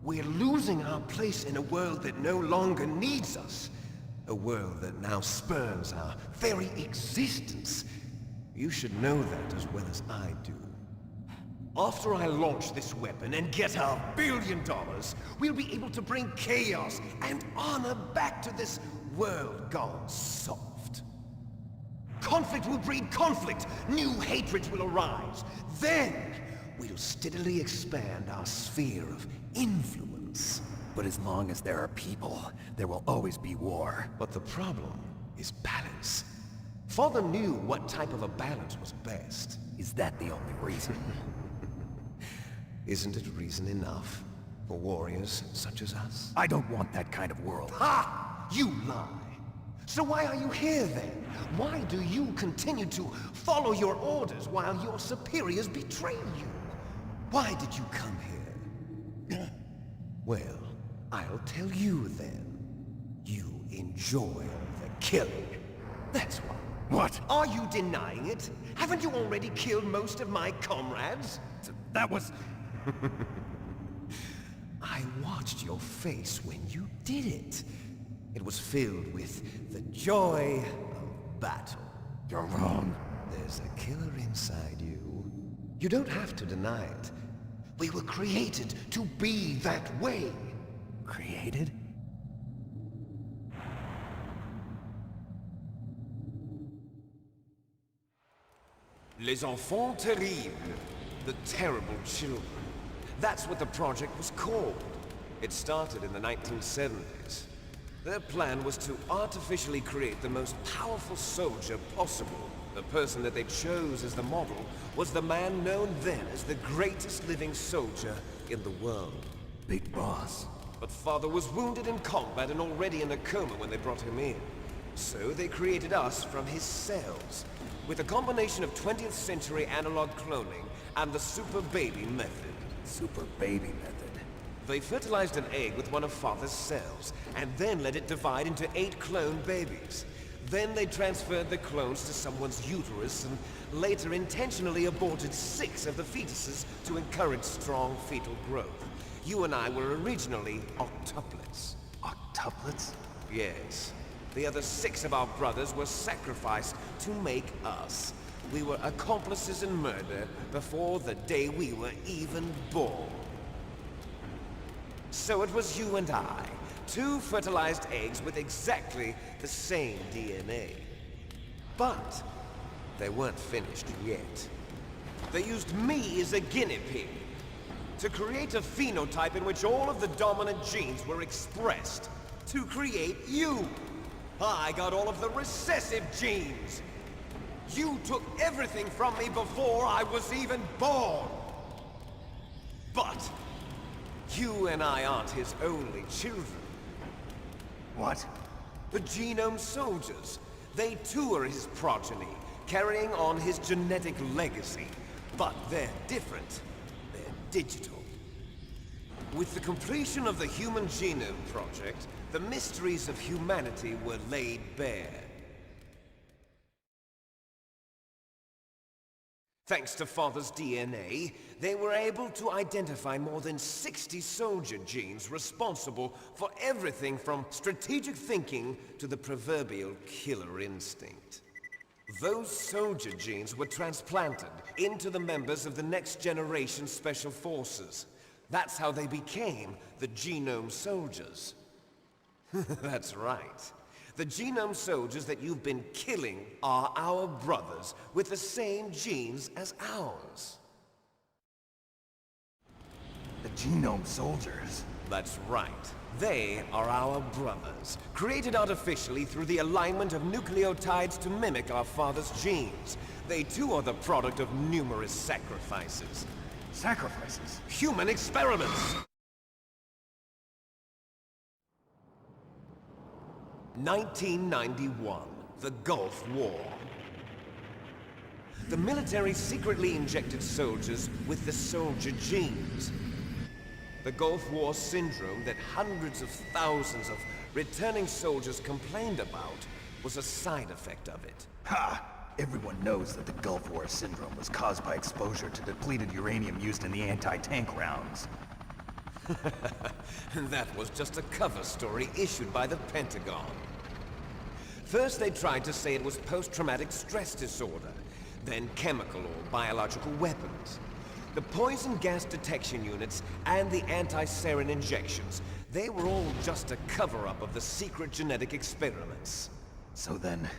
We're losing our place in a world that no longer needs us. A world that now spurns our very existence. You should know that as well as I do. After I launch this weapon and get our $1 billion, we'll be able to bring chaos and honor back to this world gone soft. Conflict will breed conflict. New hatreds will arise. Then, we'll steadily expand our sphere of influence. But as long as there are people, there will always be war. But the problem is balance. Father knew what type of a balance was best. Is that the only reason? Isn't it reason enough for warriors such as us? I don't want that kind of world. Ha! You lie! So why are you here then? Why do you continue to follow your orders while your superiors betray you? Why did you come here? Well, I'll tell you then. You enjoy the killing. That's why. What? Are you denying it? Haven't you already killed most of my comrades? That was... I watched your face when you did it. It was filled with the joy of battle. You're wrong. There's a killer inside you. You don't have to deny it. We were created to be that way. Created? Les enfants terribles. The terrible children. That's what the project was called. It started in the 1970s. Their plan was to artificially create the most powerful soldier possible. The person that they chose as the model was the man known then as the greatest living soldier in the world. Big Boss. But Father was wounded in combat and already in a coma when they brought him in. So they created us from his cells, with a combination of 20th century analog cloning and the super baby method. Super baby method. They fertilized an egg with one of Father's cells, and then let it divide into 8 clone babies. Then they transferred the clones to someone's uterus, and later intentionally aborted 6 of the fetuses to encourage strong fetal growth. You and I were originally octuplets. Octuplets? Yes. The other 6 of our brothers were sacrificed to make us. We were accomplices in murder before the day we were even born. So it was you and I, 2 fertilized eggs with exactly the same DNA. But they weren't finished yet. They used me as a guinea pig. To create a phenotype in which all of the dominant genes were expressed. To create you. I got all of the recessive genes. You took everything from me before I was even born. But you and I aren't his only children. What? The Genome Soldiers. They too are his progeny, carrying on his genetic legacy. But they're different. They're digital. With the completion of the Human Genome Project, the mysteries of humanity were laid bare. Thanks to Father's DNA, they were able to identify more than 60 soldier genes responsible for everything from strategic thinking to the proverbial killer instinct. Those soldier genes were transplanted into the members of the next generation Special Forces. That's how they became the Genome Soldiers. That's right. The Genome Soldiers that you've been killing are our brothers with the same genes as ours. The Genome Soldiers? That's right. They are our brothers, created artificially through the alignment of nucleotides to mimic our father's genes. They too are the product of numerous sacrifices. Sacrifices? Human experiments! 1991, the Gulf War. The military secretly injected soldiers with the soldier genes. The Gulf War syndrome that hundreds of thousands of returning soldiers complained about was a side effect of it. Ha! Everyone knows that the Gulf War syndrome was caused by exposure to depleted uranium used in the anti-tank rounds. That was just a cover story issued by the Pentagon. First they tried to say it was post-traumatic stress disorder, then chemical or biological weapons. The poison gas detection units and the anti-sarin injections, they were all just a cover-up of the secret genetic experiments. So then,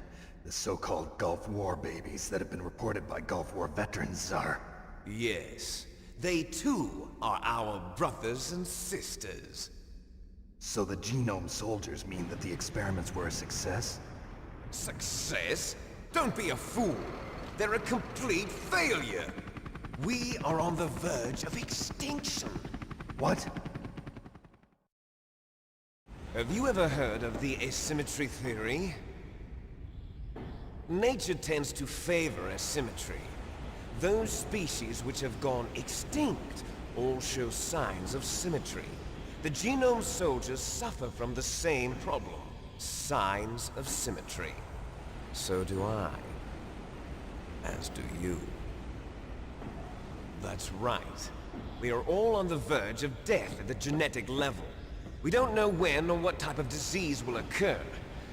the so-called Gulf War babies that have been reported by Gulf War veterans are... Yes. They too are our brothers and sisters. So the Genome Soldiers mean that the experiments were a success? Success? Don't be a fool. They're a complete failure. We are on the verge of extinction. What? Have you ever heard of the asymmetry theory? Nature tends to favor asymmetry. Those species which have gone extinct all show signs of symmetry. The Genome Soldiers suffer from the same problem. Signs of symmetry. So do I. As do you. That's right. We are all on the verge of death at the genetic level. We don't know when or what type of disease will occur.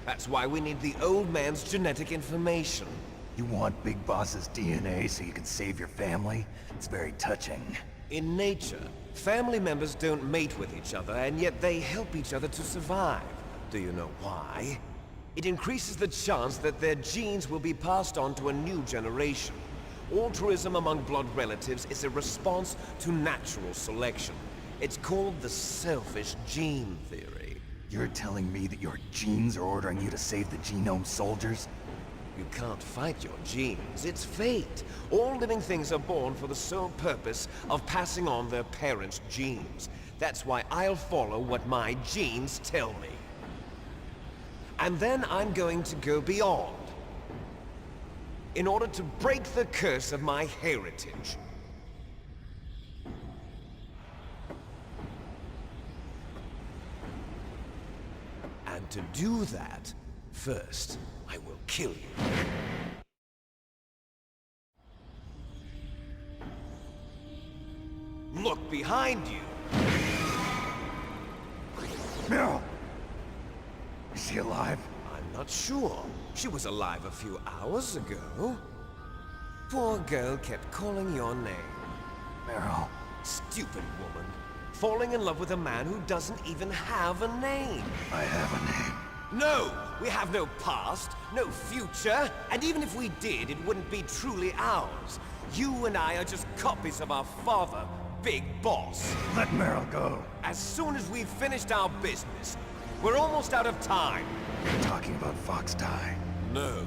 That's why we need the old man's genetic information. You want Big Boss's DNA so you can save your family? It's very touching. In nature, family members don't mate with each other, and yet they help each other to survive. Do you know why? It increases the chance that their genes will be passed on to a new generation. Altruism among blood relatives is a response to natural selection. It's called the selfish gene theory. You're telling me that your genes are ordering you to save the Genome Soldiers? You can't fight your genes. It's fate. All living things are born for the sole purpose of passing on their parents' genes. That's why I'll follow what my genes tell me. And then I'm going to go beyond. In order to break the curse of my heritage. And to do that, first, I will kill you. Look behind you! Meryl! Is she alive? I'm not sure. She was alive a few hours ago. Poor girl kept calling your name. Meryl. Stupid woman. Falling in love with a man who doesn't even have a name. I have a name. No! We have no past, no future, and even if we did, it wouldn't be truly ours. You and I are just copies of our father, big boss. Let Meryl go. As soon as we've finished our business, we're almost out of time. You're talking about Fox Die. No.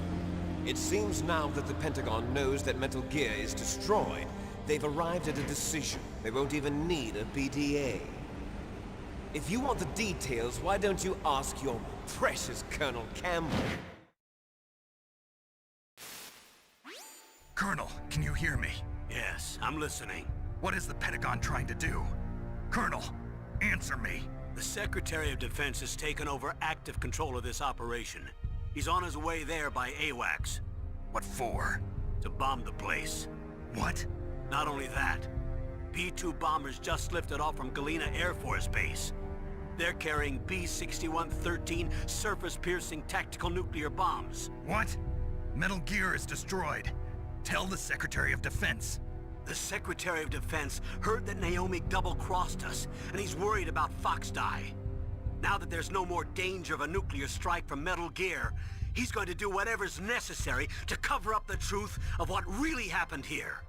It seems now that the Pentagon knows that Metal Gear is destroyed. They've arrived at a decision. They won't even need a BDA. If you want the details, why don't you ask your precious Colonel Campbell? Colonel, can you hear me? Yes, I'm listening. What is the Pentagon trying to do? Colonel, answer me. The Secretary of Defense has taken over active control of this operation. He's on his way there by AWACS. What for? To bomb the place. What? Not only that, B-2 bombers just lifted off from Galena Air Force Base. They're carrying B-6113 surface-piercing tactical nuclear bombs. What? Metal Gear is destroyed. Tell the Secretary of Defense. The Secretary of Defense heard that Naomi double-crossed us, and he's worried about Fox Die. Now that there's no more danger of a nuclear strike from Metal Gear, he's going to do whatever's necessary to cover up the truth of what really happened here.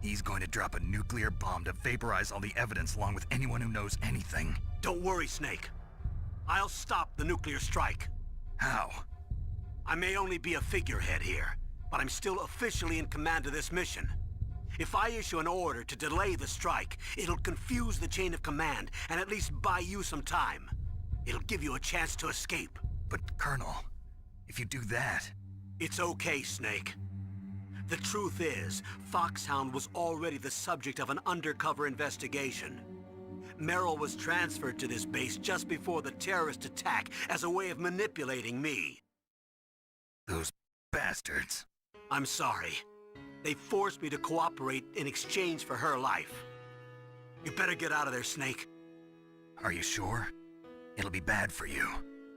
He's going to drop a nuclear bomb to vaporize all the evidence along with anyone who knows anything. Don't worry, Snake. I'll stop the nuclear strike. How? I may only be a figurehead here, but I'm still officially in command of this mission. If I issue an order to delay the strike, it'll confuse the chain of command and at least buy you some time. It'll give you a chance to escape. But, Colonel, if you do that... It's okay, Snake. The truth is, Foxhound was already the subject of an undercover investigation. Meryl was transferred to this base just before the terrorist attack as a way of manipulating me. Those bastards. I'm sorry. They forced me to cooperate in exchange for her life. You better get out of there, Snake. Are you sure? It'll be bad for you.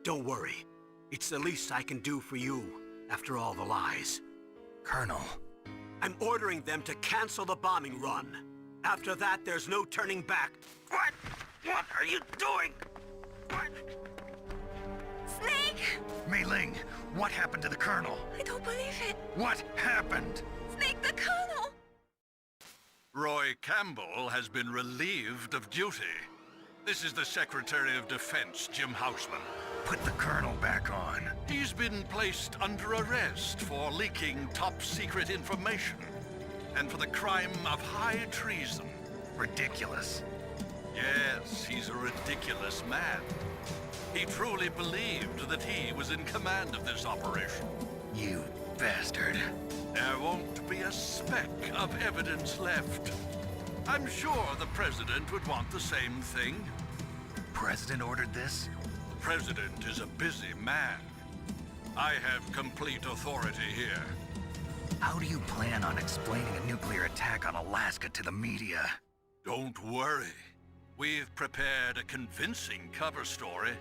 Don't worry. It's the least I can do for you, after all the lies. Colonel. I'm ordering them to cancel the bombing run. After that, there's no turning back. What? What are you doing? What? Snake! Mei Ling, what happened to the Colonel? I don't believe it. What happened? Snake, the Colonel! Roy Campbell has been relieved of duty. This is the Secretary of Defense, Jim Houseman. Put the Colonel back on. He's been placed under arrest for leaking top-secret information and for the crime of high treason. Ridiculous. Yes, he's a ridiculous man. He truly believed that he was in command of this operation. You bastard. There won't be a speck of evidence left. I'm sure the President would want the same thing. President ordered this? The President is a busy man. I have complete authority here. How do you plan on explaining a nuclear attack on Alaska to the media? Don't worry. We've prepared a convincing cover story.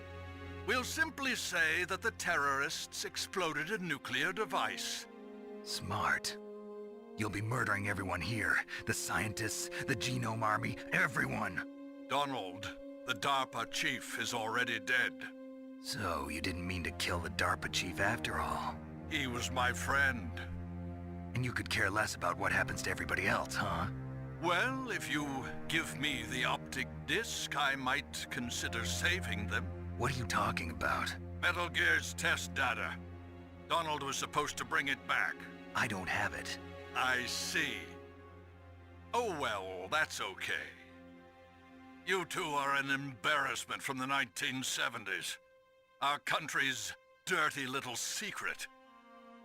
We'll simply say that the terrorists exploded a nuclear device. Smart. You'll be murdering everyone here. The scientists, the Genome Army, everyone. Donald, the DARPA chief, is already dead. So, you didn't mean to kill the DARPA chief after all? He was my friend. And you could care less about what happens to everybody else, huh? Well, if you give me the optic disc, I might consider saving them. What are you talking about? Metal Gear's test data. Donald was supposed to bring it back. I don't have it. I see. Oh well, that's okay. You two are an embarrassment from the 1970s. Our country's dirty little secret.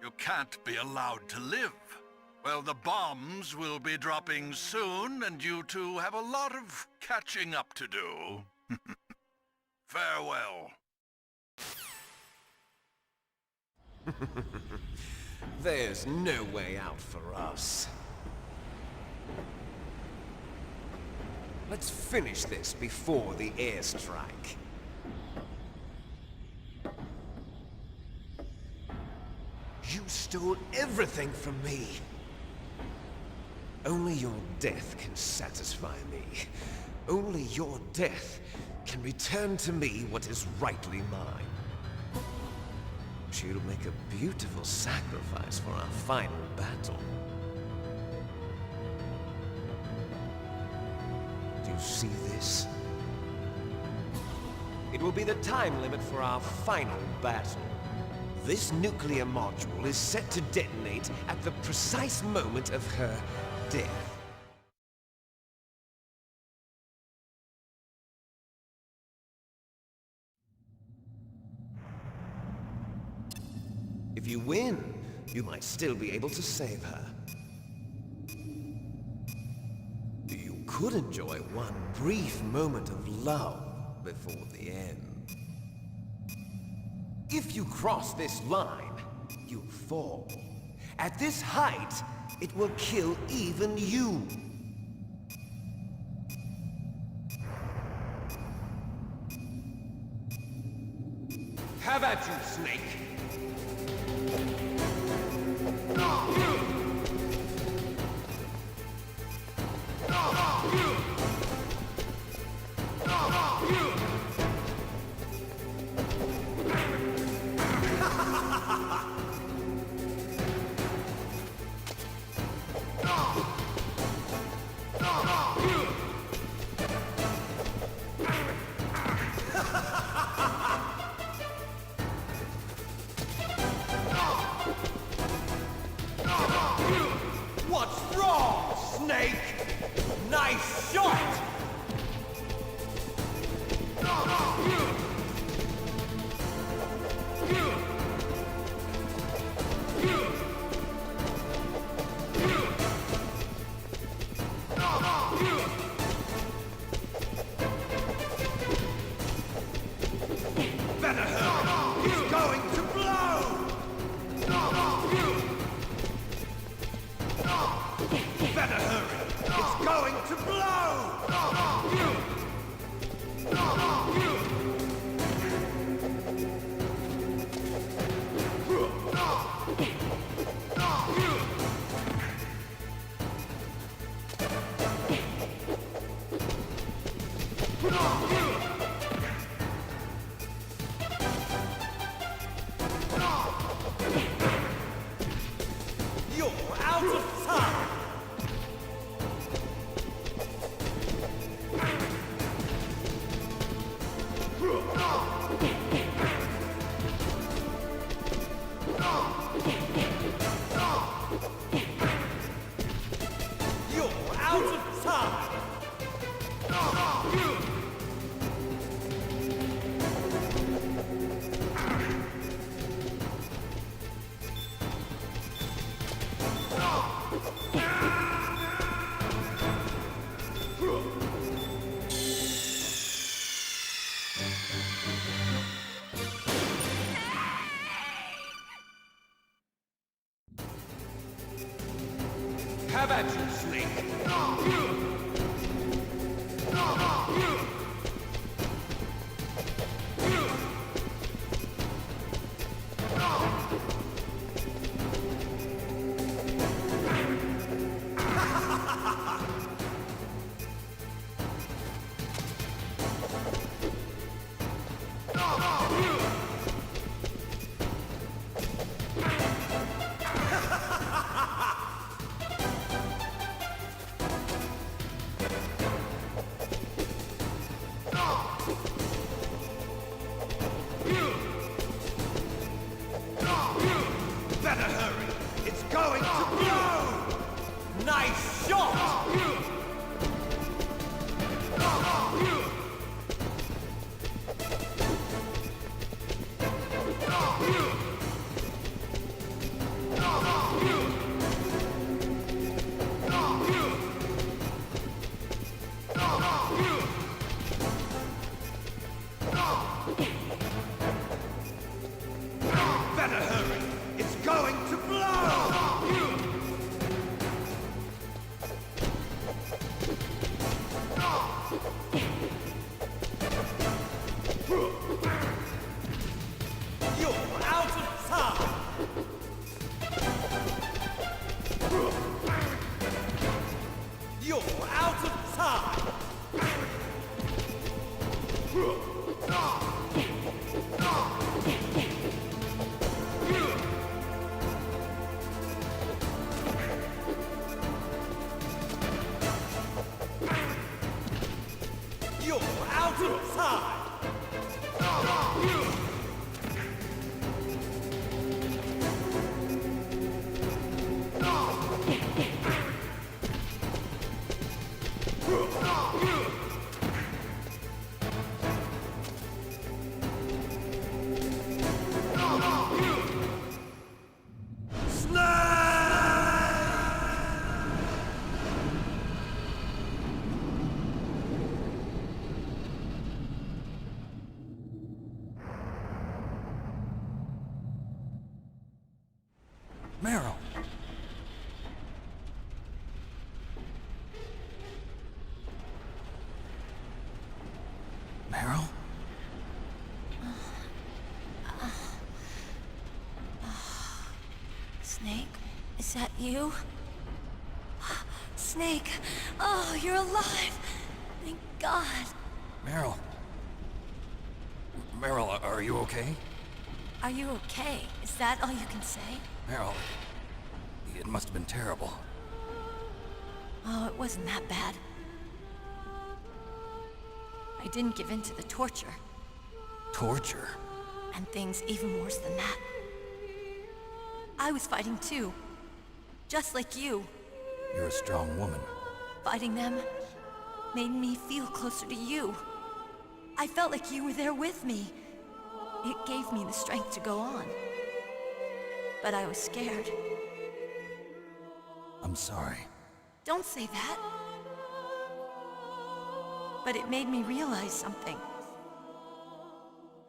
You can't be allowed to live. Well, the bombs will be dropping soon, and you two have a lot of catching up to do. Farewell. There's no way out for us. Let's finish this before the airstrike. You stole everything from me. Only your death can satisfy me. Only your death can return to me what is rightly mine. She'll make a beautiful sacrifice for our final battle. see this? It will be the time limit for our final battle. This nuclear module is set to detonate at the precise moment of her death. If you win, you might still be able to save her. You could enjoy one brief moment of love before the end. If you cross this line, you'll fall. At this height, it will kill even you. Have at you, Snake! What's wrong, Snake? Nice shot! Better hurry! It's going to blow! Better hurry! It's going to blow! You're out of time! You're out of time! Have at you, Snake! Better hurry! It's going to blow! Nice shot! Is that you? Snake! Oh, you're alive! Thank God! Meryl. Meryl, are you okay? Are you okay? Is that all you can say? Meryl, it must have been terrible. Oh, it wasn't that bad. I didn't give in to the torture. Torture? And things even worse than that. I was fighting too. Just like you. You're a strong woman. Fighting them made me feel closer to you. I felt like you were there with me. It gave me the strength to go on. But I was scared. I'm sorry. Don't say that. But it made me realize something.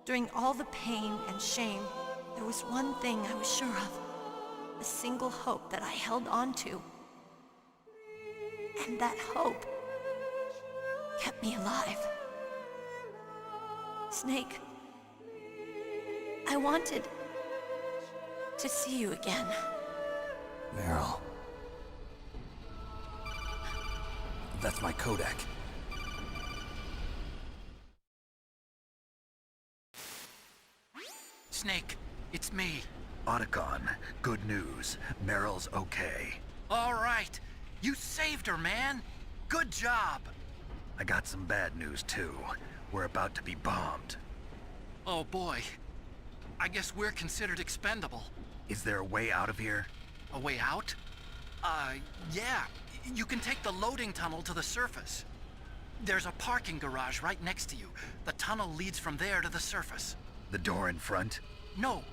During all the pain and shame, there was one thing I was sure of. A single hope that I held on to. And that hope kept me alive. Snake, I wanted to see you again. Meryl. That's my Kodak. Snake, it's me. Otacon, good news. Meryl's okay. All right. You saved her, man. Good job. I got some bad news, too. We're about to be bombed. Oh, boy. I guess we're considered expendable. Is there a way out of here? A way out? Yeah. You can take the loading tunnel to the surface. There's a parking garage right next to you. The tunnel leads from there to the surface. The door in front? No.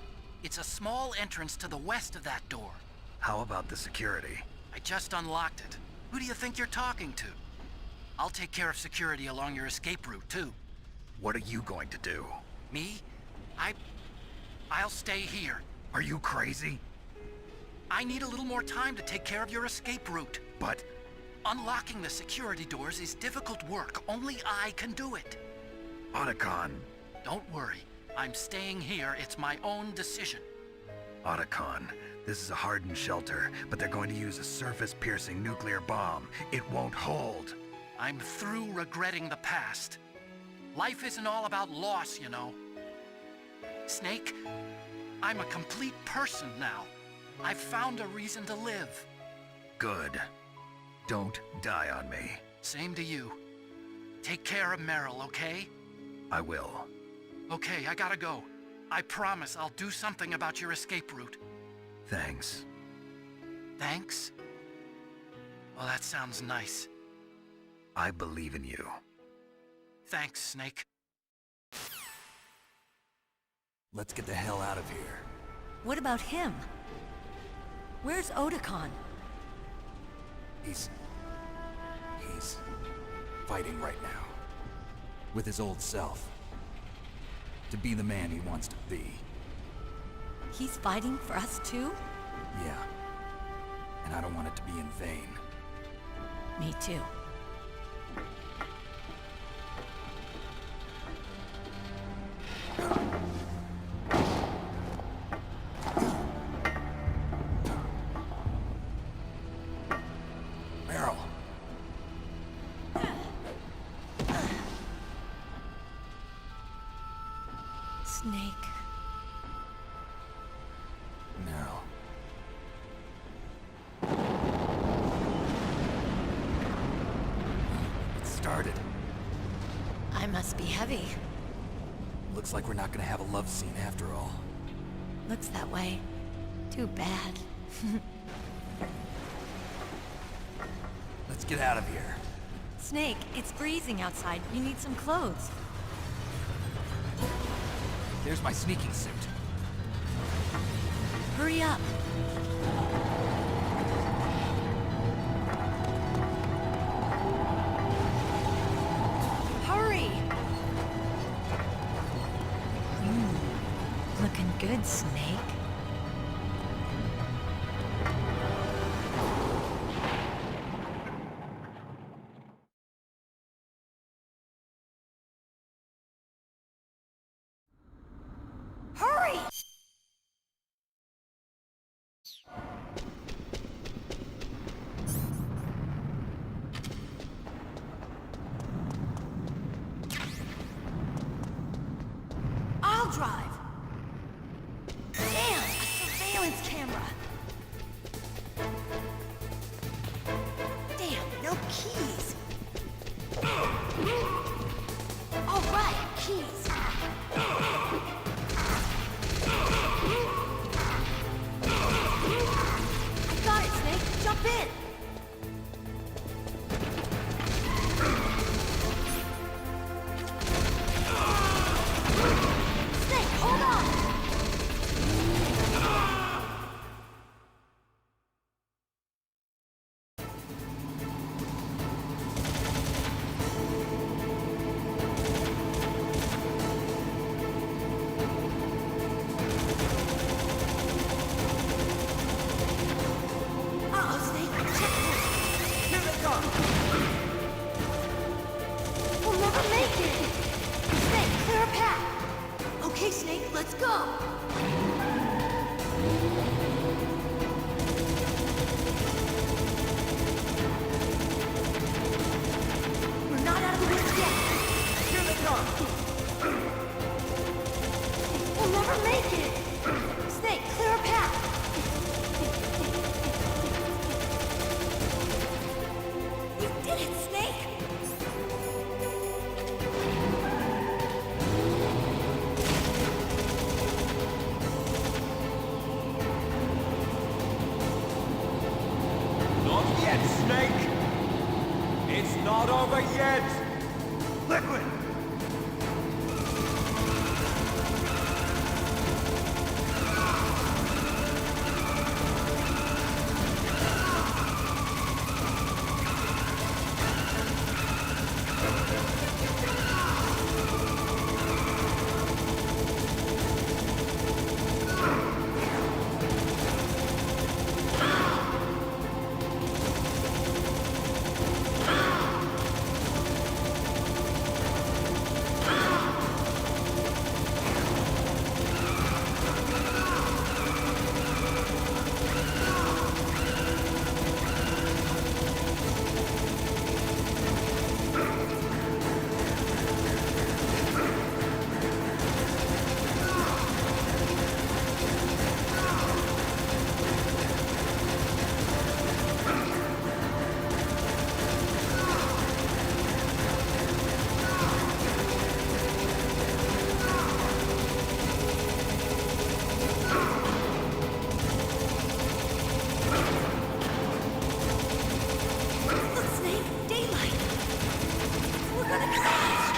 It's a small entrance to the west of that door. How about the security? I just unlocked it. Who do you think you're talking to? I'll take care of security along your escape route, too. What are you going to do? Me? I'll stay here. Are you crazy? I need a little more time to take care of your escape route. But... Unlocking the security doors is difficult work. Only I can do it. Otacon. Don't worry. I'm staying here. It's my own decision. Otacon, this is a hardened shelter, but they're going to use a surface-piercing nuclear bomb. It won't hold. I'm through regretting the past. Life isn't all about loss, you know. Snake, I'm a complete person now. I've found a reason to live. Good. Don't die on me. Same to you. Take care of Meryl, okay? I will. Okay, I gotta go. I promise I'll do something about your escape route. Thanks. Thanks? Well, that sounds nice. I believe in you. Thanks, Snake. Let's get the hell out of here. What about him? Where's Otacon? He's fighting right now. With his old self. To be the man he wants to be. He's fighting for us too? Yeah. And I don't want it to be in vain. Me too. Meryl. Snake. Meryl. It started. I must be heavy. Looks like we're not gonna have a love scene after all. Looks that way. Too bad. Let's get out of here. Snake, it's freezing outside. You need some clothes. There's my sneaking suit. Hurry up. Hurry! Looking good, Snake. Hurry! drive! Damn, a surveillance camera! Damn, no keys! All right, keys! I got it, Snake! Jump in! Snake, hold on! Uh-oh, Snake, checkpoint! Here they come! We'll never make it! Snake, clear a path! Okay, Snake, let's go! We're not out of the woods yet! Here they come! We'll never make it! Snake, clear a path! You did it, Snake! Not yet, Snake! It's not over yet! Liquid! Look, Snake! Daylight! We're gonna crash!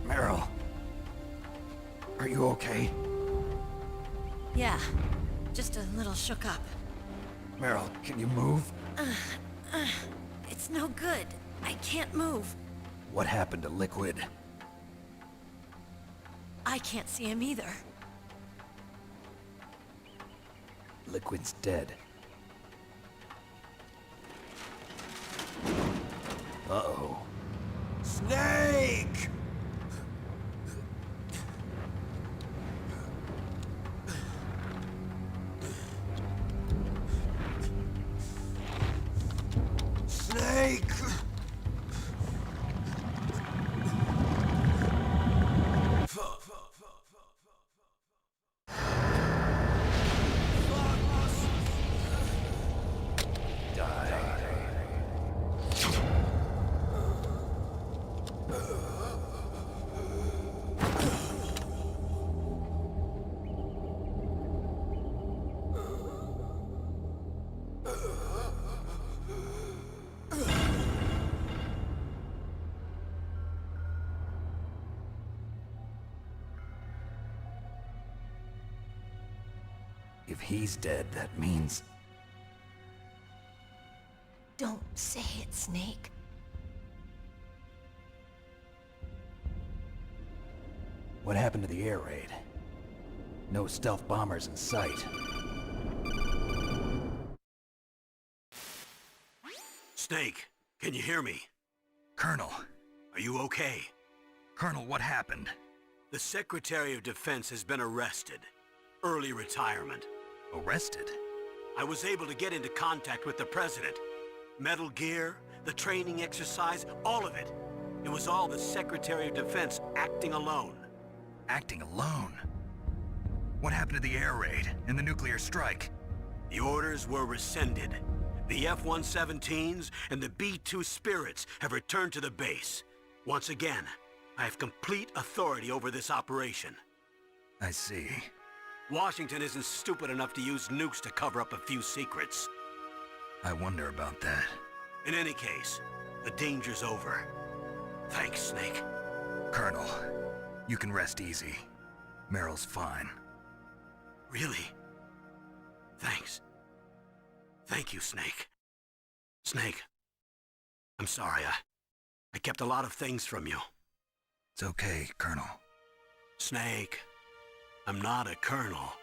Meryl. Are you okay? Yeah, just a little shook up. Meryl, can you move? It's no good. I can't move. What happened to Liquid? I can't see him either. Liquid's dead. Uh-oh. Snake! Snake! If he's dead, that means... Don't say it, Snake. What happened to the air raid? No stealth bombers in sight. Snake, can you hear me? Colonel. Are you okay? Colonel, what happened? The Secretary of Defense has been arrested. Early retirement. Arrested? I was able to get into contact with the President. Metal Gear, the training exercise, all of it. It was all the Secretary of Defense acting alone. Acting alone? What happened to the air raid and the nuclear strike? The orders were rescinded. The F-117s and the B-2 Spirits have returned to the base. Once again, I have complete authority over this operation. I see. Washington isn't stupid enough to use nukes to cover up a few secrets. I wonder about that. In any case, the danger's over. Thanks, Snake. Colonel, you can rest easy. Meryl's fine. Really? Thanks. Thank you, Snake. Snake, I'm sorry. I kept a lot of things from you. It's okay, Colonel. Snake, I'm not a colonel.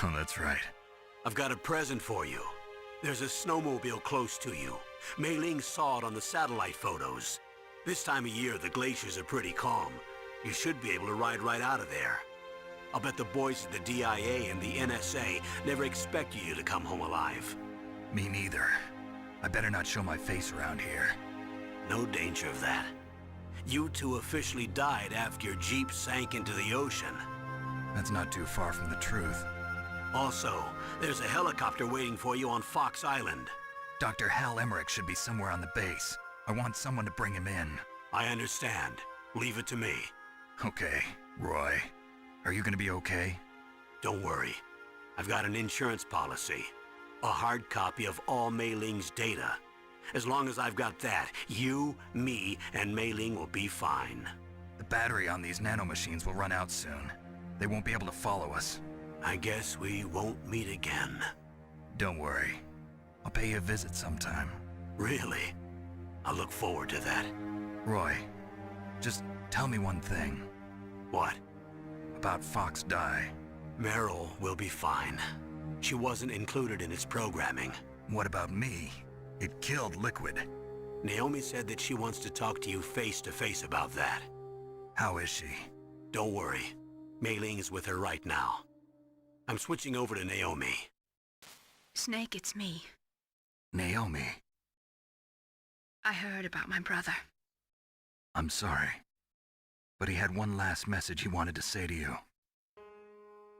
Oh, that's right. I've got a present for you. There's a snowmobile close to you. Mei Ling saw it on the satellite photos. This time of year, the glaciers are pretty calm. You should be able to ride right out of there. I'll bet the boys at the DIA and the NSA never expected you to come home alive. Me neither. I better not show my face around here. No danger of that. You two officially died after your Jeep sank into the ocean. That's not too far from the truth. Also, there's a helicopter waiting for you on Fox Island. Dr. Hal Emmerich should be somewhere on the base. I want someone to bring him in. I understand. Leave it to me. Okay, Roy. Are you gonna be okay? Don't worry. I've got an insurance policy. A hard copy of all Mei Ling's data. As long as I've got that, you, me, and Mei Ling will be fine. The battery on these nanomachines will run out soon. They won't be able to follow us. I guess we won't meet again. Don't worry. I'll pay you a visit sometime. Really? I look forward to that. Roy, just tell me one thing. What? About Fox Die. Meryl will be fine. She wasn't included in its programming. What about me? It killed Liquid. Naomi said that she wants to talk to you face to face about that. How is she? Don't worry. Mei Ling is with her right now. I'm switching over to Naomi. Snake, it's me. Naomi. I heard about my brother. I'm sorry. But he had one last message he wanted to say to you.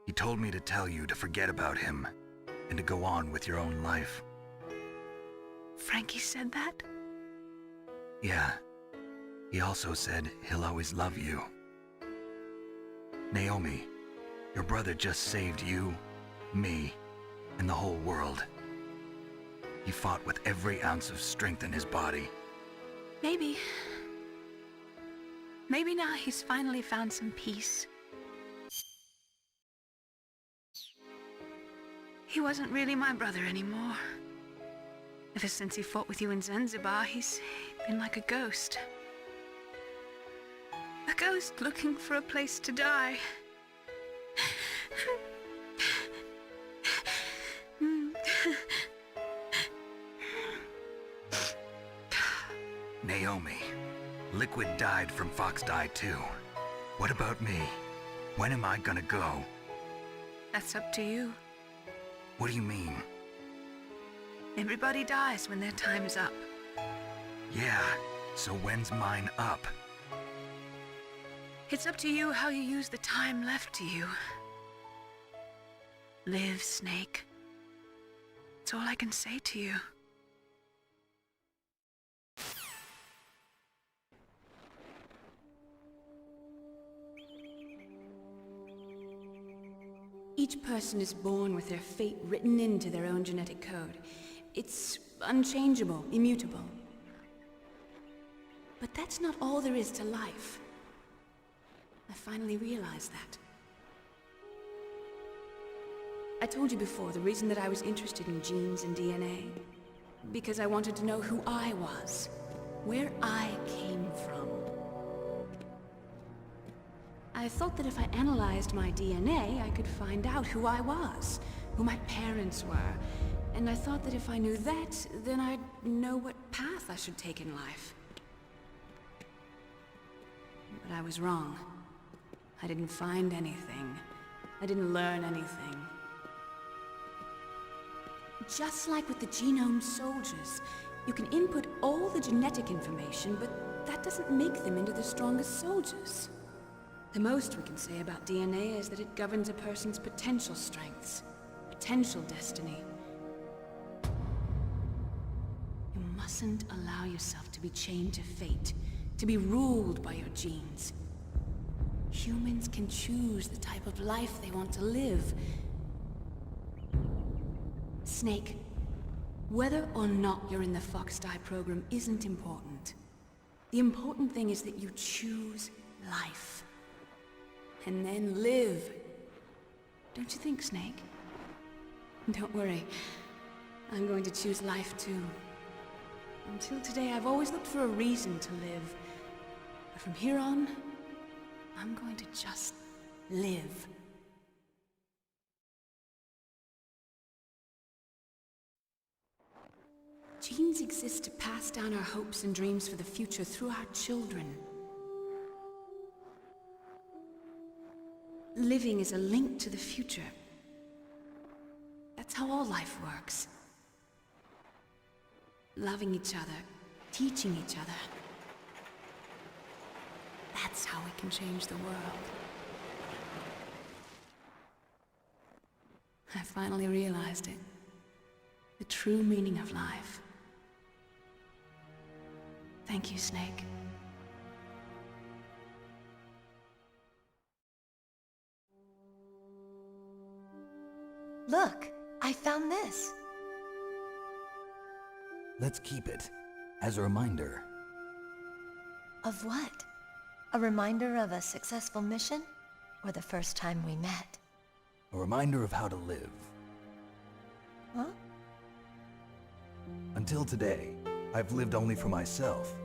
He told me to tell you to forget about him and to go on with your own life. Frankie said that? Yeah. He also said he'll always love you. Naomi, your brother just saved you, me, and the whole world. He fought with every ounce of strength in his body. Maybe. Maybe now he's finally found some peace. He wasn't really my brother anymore. Ever since he fought with you in Zanzibar, he's been like a ghost. A ghost looking for a place to die. Naomi, Liquid died from Fox Die too. What about me? When am I gonna go? That's up to you. What do you mean? Everybody dies when their time is up. Yeah, so when's mine up? It's up to you how you use the time left to you. Live, Snake. That's all I can say to you. Each person is born with their fate written into their own genetic code. It's unchangeable, immutable. But that's not all there is to life. I finally realized that. I told you before the reason that I was interested in genes and DNA. Because I wanted to know who I was, where I came from. I thought that if I analyzed my DNA, I could find out who I was, who my parents were. And I thought that if I knew that, then I'd know what path I should take in life. But I was wrong. I didn't find anything. I didn't learn anything. Just like with the genome soldiers, you can input all the genetic information, but that doesn't make them into the strongest soldiers. The most we can say about DNA is that it governs a person's potential strengths, potential destiny. You mustn't allow yourself to be chained to fate, to be ruled by your genes. Humans can choose the type of life they want to live. Snake, whether or not you're in the Fox-Die program isn't important. The important thing is that you choose life. And then live. Don't you think, Snake? Don't worry. I'm going to choose life too. Until today, I've always looked for a reason to live. But from here on, I'm going to just live. Genes exist to pass down our hopes and dreams for the future through our children. Living is a link to the future. That's how all life works. Loving each other, teaching each other. That's how we can change the world. I finally realized it. The true meaning of life. Thank you, Snake. Look, I found this. Let's keep it as a reminder. Of what? A reminder of a successful mission? Or the first time we met? A reminder of how to live. Huh? Until today, I've lived only for myself.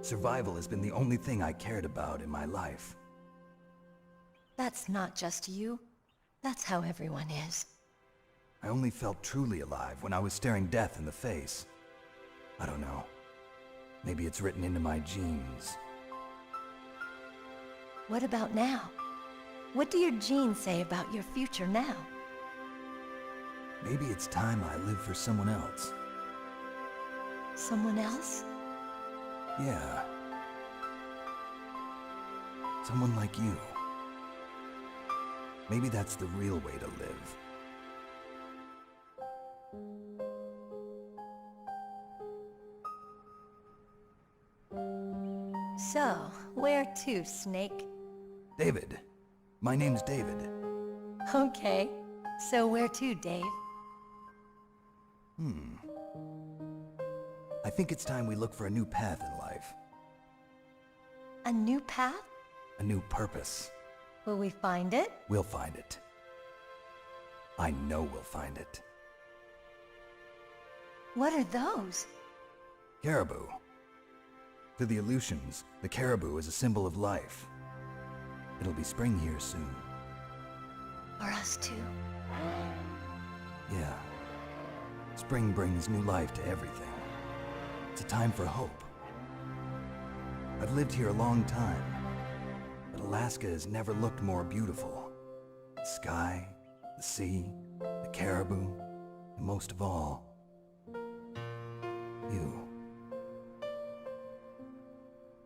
Survival has been the only thing I cared about in my life. That's not just you. That's how everyone is. I only felt truly alive when I was staring death in the face. I don't know. Maybe it's written into my genes. What about now? What do your genes say about your future now? Maybe it's time I live for someone else. Someone else? Yeah. Someone like you. Maybe that's the real way to live. So, where to, Snake? David. My name's David. Okay. So where to, Dave? I think it's time we look for a new path in life. A new path? A new purpose. Will we find it? We'll find it. I know we'll find it. What are those? Caribou. To the Aleutians, the caribou is a symbol of life. It'll be spring here soon. For us too? Yeah. Spring brings new life to everything. It's a time for hope. I've lived here a long time, but Alaska has never looked more beautiful. The sky, the sea, the caribou, and most of all, you.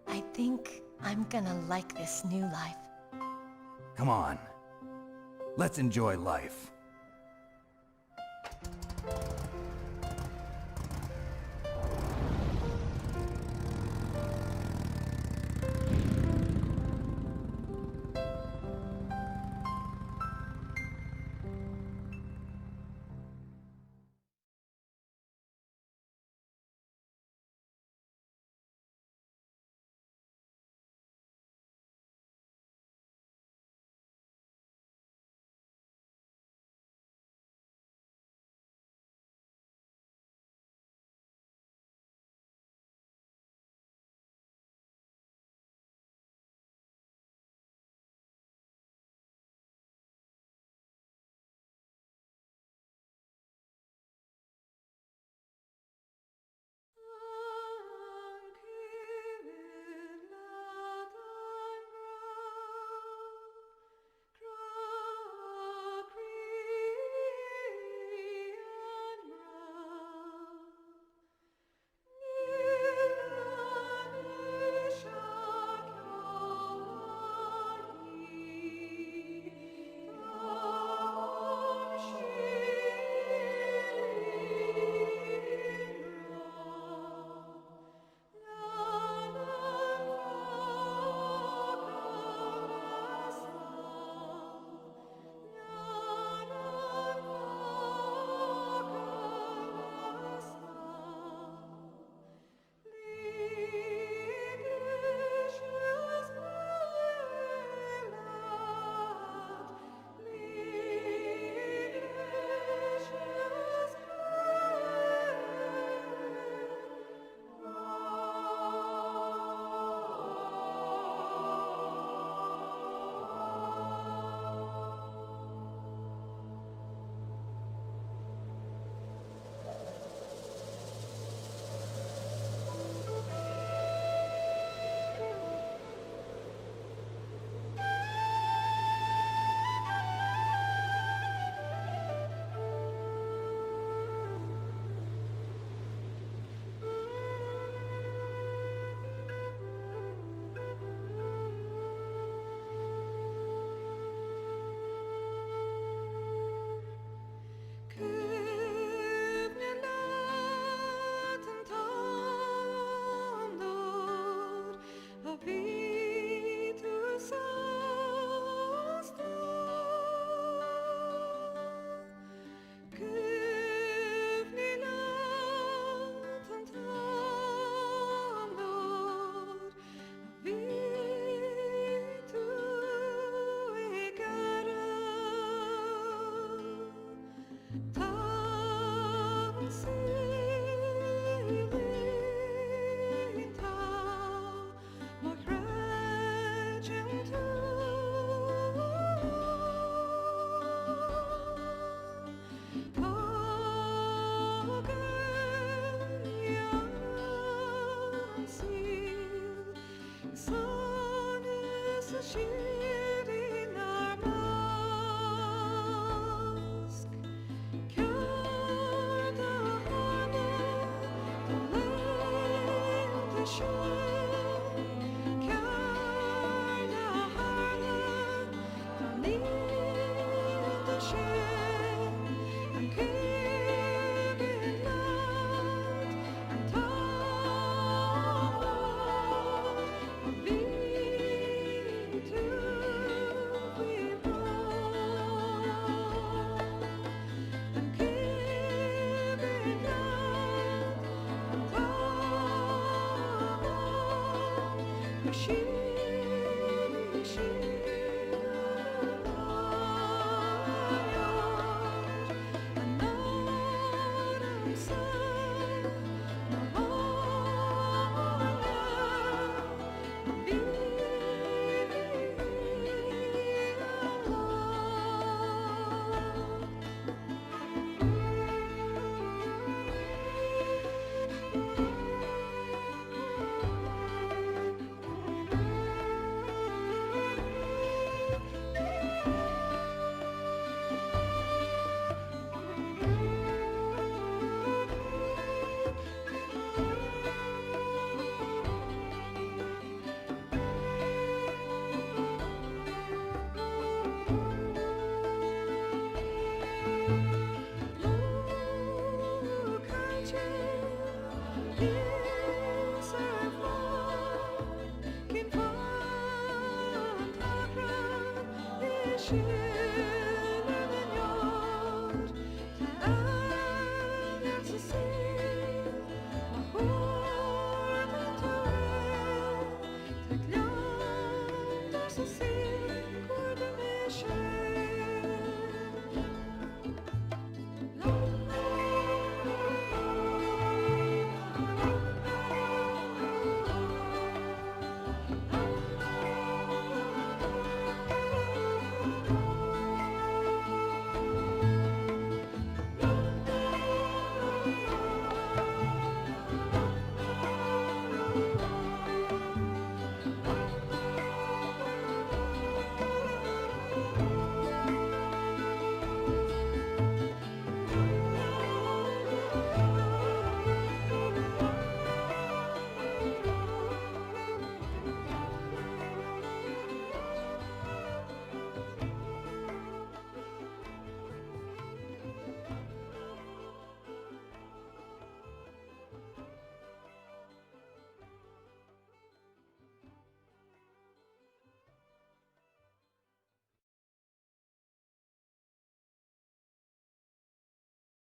I think I'm gonna like this new life. Come on. Let's enjoy life.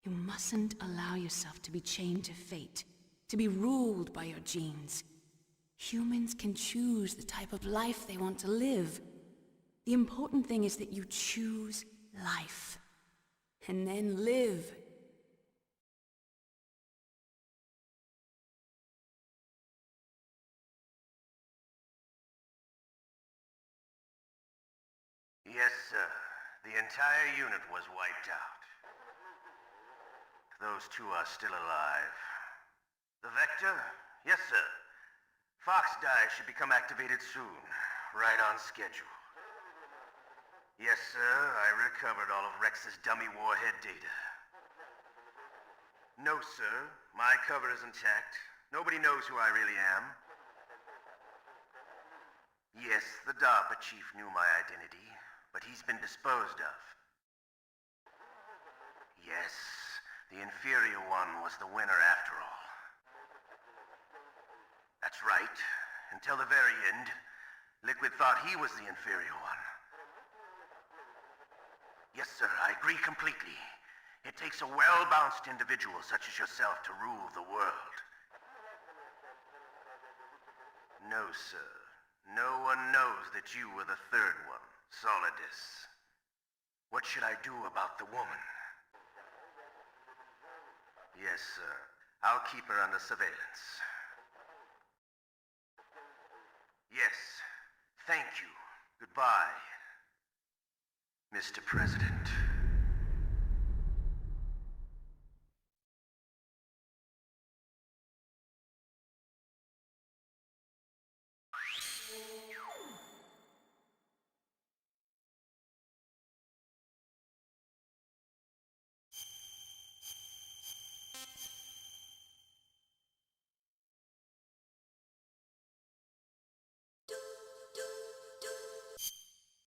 You mustn't allow yourself to be chained to fate, to be ruled by your genes. Humans can choose the type of life they want to live. The important thing is that you choose life, and then live. Yes, sir. The entire unit was wiped out. Those two are still alive. The Vector? Yes, sir. Fox Die should become activated soon. Right on schedule. Yes, sir. I recovered all of Rex's dummy warhead data. No, sir. My cover is intact. Nobody knows who I really am. Yes, the DARPA chief knew my identity, but he's been disposed of. Yes, the inferior one was the winner after all. That's right. Until the very end, Liquid thought he was the inferior one. Yes, sir, I agree completely. It takes a well-balanced individual such as yourself to rule the world. No, sir. No one knows that you were the third one, Solidus. What should I do about the woman? Yes, sir. I'll keep her under surveillance. Yes. Thank you. Goodbye, Mr. President.